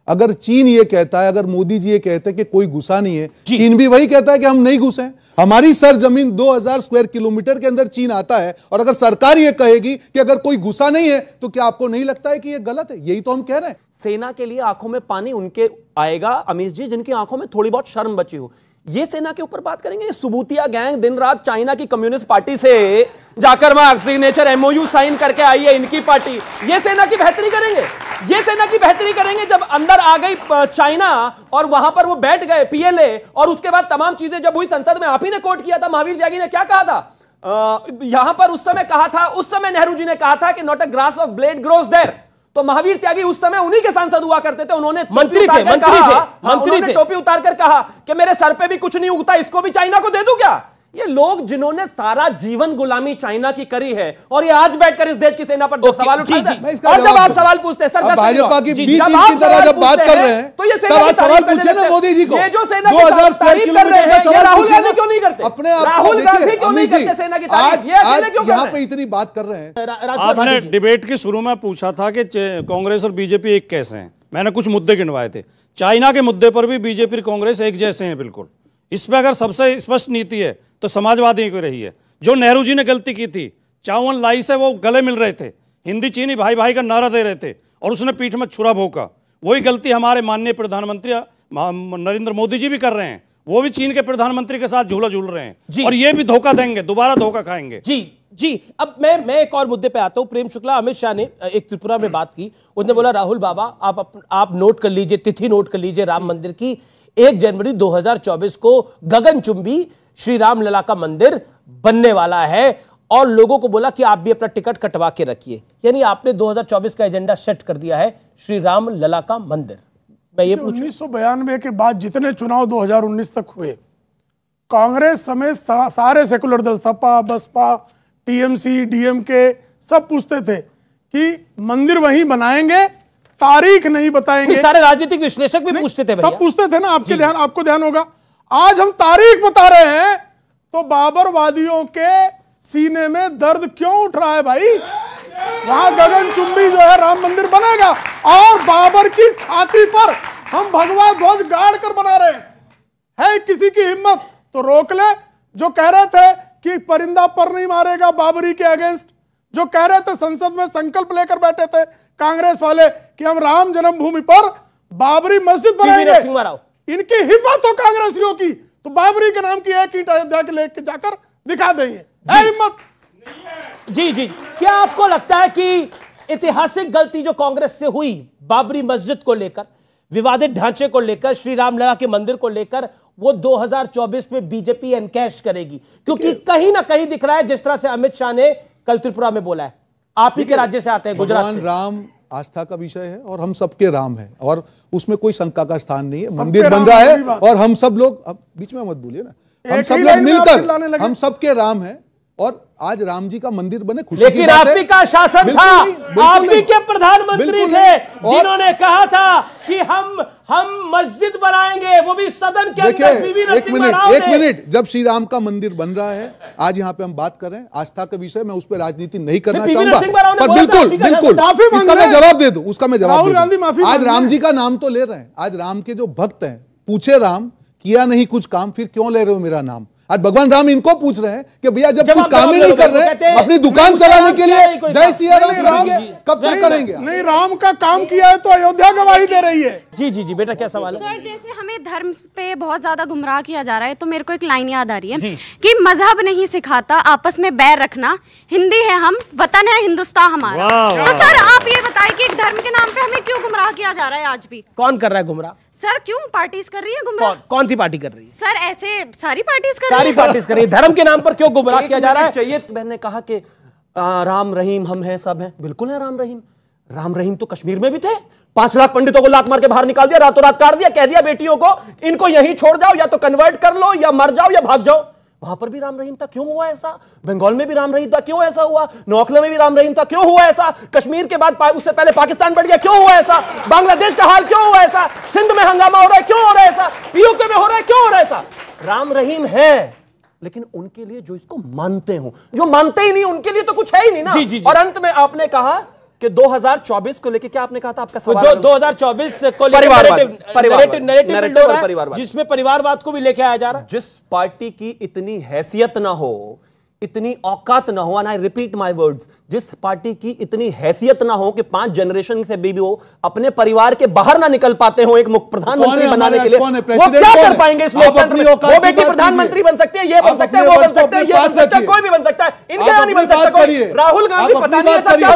अगर चीन ये कहता है, अगर मोदी जी ये कहते हैं कि कोई घुसा नहीं है, चीन भी वही कहता है कि हम नहीं घुसे हैं। हमारी सरजमीन 2000 स्क्वायर किलोमीटर के अंदर चीन आता है, और अगर सरकार ये कहेगी कि अगर कोई घुसा नहीं है, तो क्या आपको नहीं लगता है कि ये गलत है? यही तो हम कह रहे हैं। सेना के लिए आंखों में पानी उनके आएगा अमीश जी, जिनकी आंखों में थोड़ी बहुत शर्म बची हो। ये सेना के ऊपर बात करेंगे। सुबूतिया गैंग दिन रात चाइना की कम्युनिस्ट पार्टी से जाकर वहां सिग्नेचर MOU साइन करके आई है इनकी पार्टी। ये सेना की बेहतरी करेंगे, ये सेना की बेहतरी करेंगे। जब अंदर आ गई चाइना और वहां पर वो बैठ गए PLA, और उसके बाद तमाम चीजें जब हुई संसद में, आप ही ने कोट किया था, महावीर त्यागी ने क्या कहा था यहां पर उस समय कहा था, उस समय नेहरू जी ने कहा था कि not a grass of blade grows there. तो महावीर त्यागी उस समय उन्हीं के सांसद हुआ करते थे। उन्होंने मंत्री थे, टोपी उतारकर कहा कि मेरे सर पे भी कुछ नहीं उगता, इसको भी चाइना को दे दूं क्या? ये लोग जिन्होंने सारा जीवन गुलामी चाइना की करी है, और ये आज बैठकर इस देश की सेना पर सवाल उठाते हैं, और जब आप सवाल पूछते हैं सर, भाजपा की बी टीम की तरह जब बात कर रहे हैं, तो ये तब आप सवाल पूछे ना मोदी जी को। ये जो सेना की तारीफ कर रहे हैं, ये राहुल गांधी क्यों नहीं करते? अपने आप राहुल गांधी क्यों नहीं करते सेना की तारीफ? ये अकेले क्यों कर रहे हैं? यहाँ पे इतनी बात कर रहे हैं। आपने डिबेट के शुरू में पूछा था कि कांग्रेस और बीजेपी एक कैसे हैं। मैंने कुछ मुद्दे गिनवाए थे। चाइना के मुद्दे पर भी बीजेपी और कांग्रेस एक जैसे हैं बिल्कुल। इसमें अगर सबसे स्पष्ट नीति है तो समाजवादी की रही है। जो नेहरू जी ने गलती की थी, चावन लाई से वो गले मिल रहे थे, हिंदी चीनी भाई भाई का नारा दे रहे थे, और उसने पीठ में छुरा भोंका। वही गलती हमारे माननीय प्रधानमंत्री नरेंद्र मोदी जी भी कर रहे हैं। वो भी चीन के प्रधानमंत्री के साथ झूला झूल रहे हैं, और ये भी धोखा देंगे, दोबारा धोखा खाएंगे। जी अब मैं एक और मुद्दे पे आता हूं। प्रेम शुक्ला, अमित शाह ने एक त्रिपुरा में बात की, उसने बोला राहुल बाबा आप नोट कर लीजिए, तिथि नोट कर लीजिए राम मंदिर की, 1 जनवरी 2024 को गगनचुंबी श्री राम लला का मंदिर बनने वाला है और लोगों को बोला कि आप भी अपना टिकट कटवा के रखिए। यानी आपने 2024 का एजेंडा सेट कर दिया है श्री राम लला का मंदिर। मैं ये 1992 के बाद जितने चुनाव 2019 तक हुए, कांग्रेस समेत सारे सेकुलर दल, सपा, बसपा, टीएमसी, डीएमके, सब पूछते थे कि मंदिर वहीं बनाएंगे, तारीख नहीं बताएंगे। सारे राजनीतिक विश्लेषक भी पूछते थे, सब पूछते थे ना। आपको ध्यान होगा। आज हम तारीख बता रहे हैं तो बाबरवादियों के सीने में दर्द क्यों उठ रहा है भाई? वहां गगनचुंबी जो है राम मंदिर बनेगा और बाबर की छाती पर हम भगवा ध्वज गाड़ कर बना रहे हैं। है किसी की हिम्मत तो रोक ले। जो कह रहे थे कि परिंदा पर नहीं मारेगा बाबरी के अगेंस्ट, जो कह रहे थे संसद में संकल्प लेकर बैठे थे कांग्रेस वाले कि हम राम जन्मभूमि पर बाबरी मस्जिद बनाएंगे, इनकी हिम्मत हो कांग्रेसियों की तो बाबरी के नाम की एक ईंट अयोध्या के लेके जाकर दिखा देंगे। हिम्मत। जी जी, क्या आपको लगता है कि ऐतिहासिक गलती जो कांग्रेस से हुई बाबरी मस्जिद को लेकर, विवादित ढांचे को लेकर, श्री राम लला के मंदिर को लेकर, वो 2024 में बीजेपी एनकैश करेगी? क्योंकि कहीं ना कहीं दिख रहा है, जिस तरह से अमित शाह ने कल त्रिपुरा में बोला है, आप ही के राज्य से आते हैं, गुजरात से। राम आस्था का विषय है और हम सबके राम है और उसमें कोई शंका का स्थान नहीं है। मंदिर बन रहा है और हम सब लोग, अब बीच में मत बोलिए ना, हम सब लोग मिलकर, हम सबके राम हैं और आज राम जी का मंदिर बने, खुशी लेकिन आप ही का शासन था, आप ही के प्रधानमंत्री थे जिन्होंने कहा था कि हम मस्जिद बनाएंगे, वो भी सदन के अंदर। एक मिनट, जब श्री राम का मंदिर बन रहा है, आज यहाँ पे हम बात कर रहे हैं आस्था के विषय में, उस पर राजनीति नहीं करना चाहूंगा, पर बिल्कुल इसका मैं जवाब दे दूं, उसका मैं जवाब दे दूं। आज राम जी का नाम तो ले रहे हैं, आज राम के जो भक्त हैं, पूछे राम किया नहीं कुछ काम, फिर क्यों ले रहे हो मेरा नाम? आज भगवान राम इनको पूछ रहे हैं कि भैया जब कुछ काम ही नहीं कर रहे, अपनी दुकान चलाने के लिए जय सिया राम करेंगे, कब तक करेंगे? नहीं, राम का काम किया है तो अयोध्या गवाही दे रही है। जी जी जी, बेटा क्या सवाल है? सर, जैसे हमें धर्म पे बहुत ज्यादा गुमराह किया जा रहा है, तो मेरे को एक लाइन याद आ रही है कि मजहब नहीं सिखाता आपस में बैर रखना, हिंदी है हम, वतन है हिंदुस्तान हमारा। तो सर आप ये बताइए कि एक धर्म के नाम पे हमें क्यों गुमराह किया जा रहा है आज भी? कौन कर रहा है गुमराह? सर क्यों पार्टीज कर रही है गुमराह? कौन सी पार्टी कर रही है? सर ऐसे सारी पार्टीज कर रही है। सारी पार्टीज कर रही है। धर्म के नाम पर क्यों गुमराह किया जा रहा है? चाहिए मैंने कहा कि राम रहीम हम हैं, सब हैं, बिल्कुल है राम रहीम। राम रहीम तो कश्मीर में भी थे, 5 लाख पंडितों को लात मार के बाहर निकाल दिया, रातों रात काट दिया, कह दिया बेटियों को इनको यहीं छोड़ जाओ, या तो कन्वर्ट कर लो या मर जाओ या भाग जाओ। वहां पर भी राम रहीम था, क्यों हुआ ऐसा? बंगाल में भी राम रहीम था, क्यों ऐसा हुआ? नौखला में भी राम रहीम था, क्यों हुआ ऐसा? कश्मीर के बाद उससे पहले पाकिस्तान बढ़ गया, क्यों हुआ ऐसा? बांग्लादेश का हाल क्यों हुआ ऐसा? सिंध में हंगामा हो रहा है, क्यों हो रहा है ऐसा? यूके में हो रहा है, क्यों हो रहा है ऐसा? राम रहीम है, लेकिन उनके लिए जो इसको मानते हो, जो मानते ही नहीं उनके लिए तो कुछ है ही नहीं ना। जी, जी, जी। और अंत में आपने कहा कि 2024 को लेके क्या आपने कहा था? आपका सवाल 2024 को परिवारवाद, जिसमें परिवारवाद को भी लेके आया जा रहा है। जिस पार्टी की इतनी हैसियत ना हो, इतनी औकात ना हो, and I repeat my words, जिस पार्टी की इतनी हैसियत ना हो कि 5 जनरेशन से भी वो अपने परिवार के बाहर ना निकल पाते हो एक मुख्य प्रधानमंत्री बनाने के लिए, वो क्या कर पाएंगे इस लोकतंत्र में? वो बेटी प्रधानमंत्री बन सकते हैं, ये बन सकते हैं, वो बन सकते हैं, ये बन सकते हैं, कोई भी बन सकता है, इनके यहाँ नहीं बन सकता कोई। राहुल गांधी पता नहीं ऐसा क्या,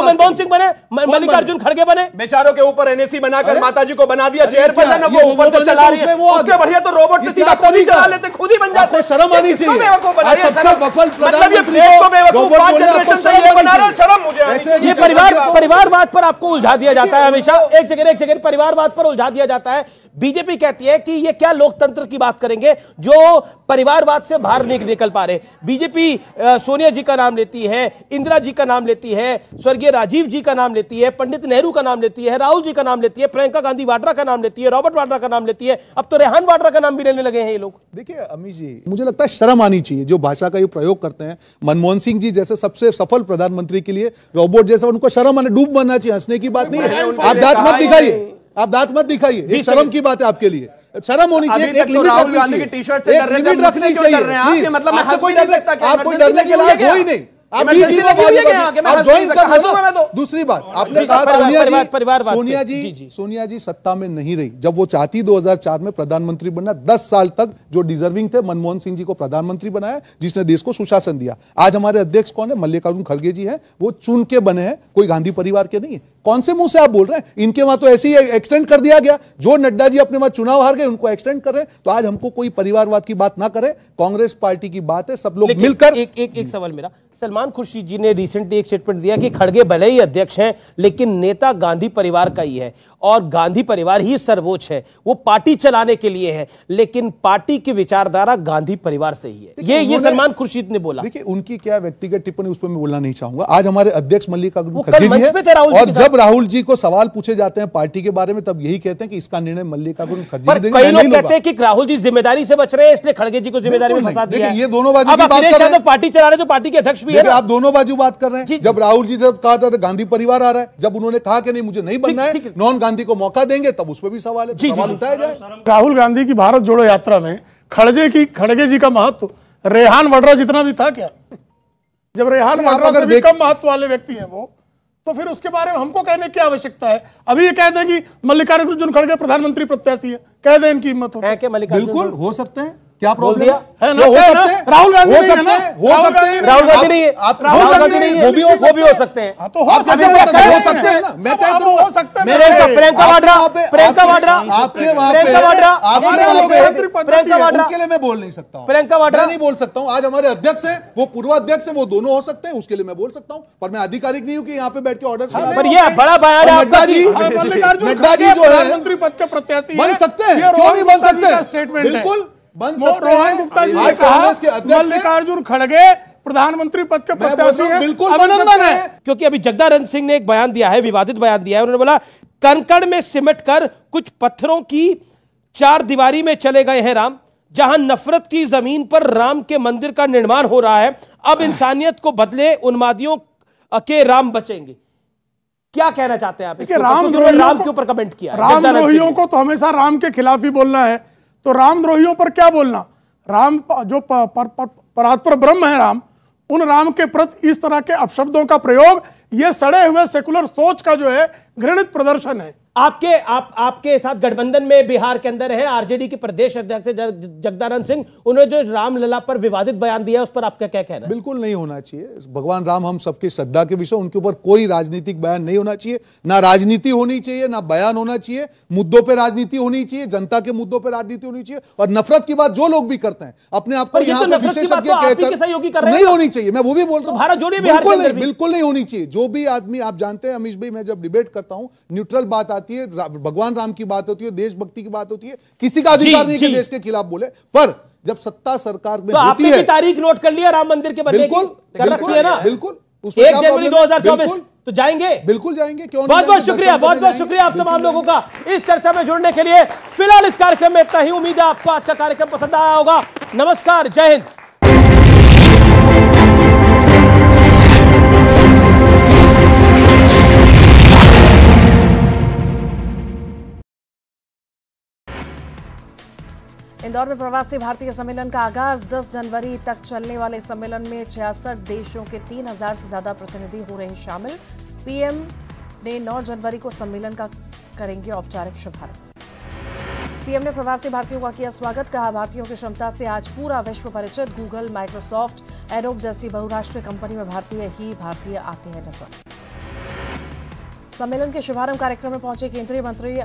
मनमोहन सिंह बने, मल्लिकार्जुन खड़गे बने, बेचारों के ऊपर एनएसी बनाकर माताजी को बना दिया चेयरपर्सन, वो ऊपर से चला रही है। उससे बढ़िया तो रोबोट से सीधा खुद ही चला लेते, खुद ही बन जाते। शर्म आनी चाहिए। ये परिवारवाद पर आपको उलझा दिया जाता है हमेशा, एक जगह परिवारवाद पर उलझा दिया जाता है। बीजेपी कहती है कि ये क्या लोकतंत्र की बात करेंगे जो परिवारवाद से बाहर निकल पा रहे। बीजेपी सोनिया जी का नाम लेती है, इंदिरा जी का नाम लेती है, स्वर्गीय राजीव जी का नाम लेती है, पंडित नेहरू का नाम लेती है, राहुल जी का नाम लेती है, प्रियंका गांधी वाड्रा का नाम लेती है, रॉबर्ट वाड्रा का नाम लेती है, अब तो रेहान वाड्रा का नाम भी लेने लगे हैं ये लोग। देखिए अमित जी, मुझे लगता है शर्म आनी चाहिए जो भाषा का ये प्रयोग करते हैं। मनमोहन सिंह जी जैसे सबसे सफल प्रधानमंत्री के लिए रोबोट जैसा, उनको शर्म आने, डूब मरना चाहिए, हंसने की बात नहीं है। आप दांत मत दिखाइए, आप दांत मत दिखाइए, एक शर्म की बात है आपके लिए, शर्म होनी चाहिए, एक लिमिट रखनी चाहिए, एक लिमिट रखनी चाहिए। मतलब आपको कोई डरने के लायक हो ही नहीं, आप ज्वाइन कर लो। दूसरी बात आपने कहा सोनिया जी सत्ता में नहीं रही, जब वो चाहती 2004 में प्रधानमंत्री बनना, 10 साल तक जो डिजर्विंग थे मनमोहन सिंह जी को प्रधानमंत्री बनाया, जिसने देश को सुशासन दिया। आज हमारे अध्यक्ष कौन है? मल्लिकार्जुन खड़गे जी हैं, वो चुन के बने हैं, कोई गांधी परिवार के नहीं है। कौन से मुंह से आप बोल रहे हैं? इनके वहां तो ऐसे ही एक्सटेंड कर दिया गया। जो नड्डा जी अपने वहां चुनाव हार गए उनको एक्सटेंड कर रहे हैं। तो आज हमको कोई परिवारवाद की बात ना करे, कांग्रेस पार्टी की बात है, सब लोग मिलकर। एक सवाल मेरा, सलमान खुर्शीद जी ने रिसेंटली एक स्टेटमेंट दिया कि खड़गे भले ही अध्यक्ष हैं लेकिन नेता गांधी परिवार का ही है और गांधी परिवार ही सर्वोच्च है। वो पार्टी चलाने के लिए है लेकिन पार्टी की विचारधारा गांधी परिवार से ही है। ये सलमान खुर्शीद ने बोला। देखिए उनकी क्या व्यक्तिगत टिप्पणी उस पर मैं बोलना नहीं चाहूंगा। आज हमारे अध्यक्ष मल्लिकार्जुन खड़गे जी है और जब राहुल जी को सवाल पूछे जाते हैं पार्टी के बारे में तब यही कहते हैं कि इसका निर्णय मल्लिकार्जुन खड़गे देंगे। कई लोग कहते हैं कि राहुल जी जिम्मेदारी से बच रहे हैं इसलिए खड़गे जी को जिम्मेदारी में फंसा दिया है। ये दोनों बाजू की बात कर रहे हैं। पार्टी चला रहे जो पार्टी के अध्यक्ष भी है। आप दोनों बाजू बात कर रहे हैं। जब राहुल जी जब कहा था गांधी परिवार आ रहा है, जब उन्होंने कहा कि नहीं मुझे नहीं बनना है, नॉन गांधी को मौका देंगे, तब उस पर भी सवाल है। सवाल उठाया जाए। राहुल गांधी की भारत जोड़ो यात्रा में खड़गे जी का महत्व रेहान वड्रा जितना भी था क्या? जब रेहान वड्रा से भी कम महत्व वाले व्यक्ति हैं वो, तो फिर उसके बारे में हमको कहने की आवश्यकता है? अभी ये कह दें कि मल्लिकार्जुन खड़गे प्रधानमंत्री प्रत्याशी है, कह दें इनकी हिम्मत हो? बिल्कुल हो सकते हैं। क्या प्रॉब्लम है ना? हो सकते हैं। राहुल गांधी नहीं है ना? राहुल गांधी नहीं है। हो सकते हैं, वो भी हो सकते हैं। तो हो सकते हैं ना? मैं तय करूंगा। प्रियंका वाड्रा आपके वहां पे उनके लिए मैं बोल नहीं सकता हूं। प्रियंका वाड्रा नहीं बोल सकता हूं। आज हमारे अध्यक्ष है, वो पूर्वाध्यक्ष है, वो दोनों हो सकते हैं, उसके लिए मैं बोल सकता हूं। पर मैं आधिकारिक नहीं हूं कि यहाँ पे बैठ के ऑर्डर सुना। पर ये बड़ा बयान है नड्डा जी जो है प्रधानमंत्री पद के प्रत्याशी बन सकते हैं, क्यों नहीं बन सकते? बिल्कुल बन सकते हैं। रोहन गुप्ता जी ने कहा मल्लिकार्जुन खड़गे प्रधानमंत्री पद के प्रत्याशी हैं, बिल्कुल अभिनंदन है। क्योंकि अभी जगदानंद सिंह ने एक बयान दिया है, विवादित बयान दिया है। उन्होंने बोला कंकड़ में सिमट कर कुछ पत्थरों की चार दीवारी में चले गए हैं राम, जहां नफरत की जमीन पर राम के मंदिर का निर्माण हो रहा है। अब इंसानियत को बदले उन्मादियों के राम बचेंगे। क्या कहना चाहते हैं आप? राम के ऊपर कमेंट किया। रामद्रोहियों को तो हमेशा राम के खिलाफ ही बोलना है, तो रामद्रोहियों पर क्या बोलना? राम जो परात्पर ब्रह्म है राम, उन राम के प्रति इस तरह के अपशब्दों का प्रयोग, ये सड़े हुए सेकुलर सोच का जो है घृणित प्रदर्शन है। आपके साथ गठबंधन में बिहार के अंदर है आरजेडी के प्रदेश अध्यक्ष जगदानंद सिंह, उन्होंने जो रामलला पर विवादित बयान दिया उस पर आपका क्या कहना है? बिल्कुल नहीं होना चाहिए। भगवान राम हम सबके श्रद्धा के विषय, उनके ऊपर कोई राजनीतिक बयान नहीं होना चाहिए। ना राजनीति होनी चाहिए, ना बयान होना चाहिए। मुद्दों पर राजनीति होनी चाहिए, जनता के मुद्दों पर राजनीति होनी चाहिए। और नफरत की बात जो लोग भी करते हैं अपने आप को यहाँ पे विशेषज्ञ कहकर नहीं होनी चाहिए। मैं वो भी बोलता हूँ बिल्कुल नहीं होनी चाहिए। जो भी आदमी, आप जानते हैं अमीश भाई, मैं जब डिबेट करता हूँ न्यूट्रल बात आती है, भगवान राम की बात होती है, देशभक्ति की बात होती है। किसी का अधिकार नहीं कि देश के खिलाफ बोले, पर जब सत्ता सरकार में होती है। तारीख नोट कर लिया राम मंदिर के बनने की? बिल्कुल 1 जनवरी 2024 तो जाएंगे, बिल्कुल जाएंगे। क्यों? बहुत बहुत शुक्रिया आप तमाम लोगों का इस चर्चा में जुड़ने के लिए। फिलहाल इस कार्यक्रम में इतना ही। उम्मीद है आपको आज का कार्यक्रम पसंद आया होगा। नमस्कार, जय हिंद। इंदौर में प्रवासी भारतीय सम्मेलन का आगाज 10 जनवरी तक चलने वाले सम्मेलन में 66 देशों के 3000 से ज्यादा प्रतिनिधि हो रहे हैं शामिल। पीएम ने 9 जनवरी को सम्मेलन का करेंगे औपचारिक शुभारंभ। सीएम ने प्रवासी भारतीयों का किया स्वागत, कहा भारतीयों की क्षमता से आज पूरा विश्व परिचित। गूगल, माइक्रोसॉफ्ट, एडोब जैसी बहुराष्ट्रीय कंपनी में भारतीय आते हैं नजर। सम्मेलन के शुभारंभ कार्यक्रम में पहुंचे केंद्रीय मंत्री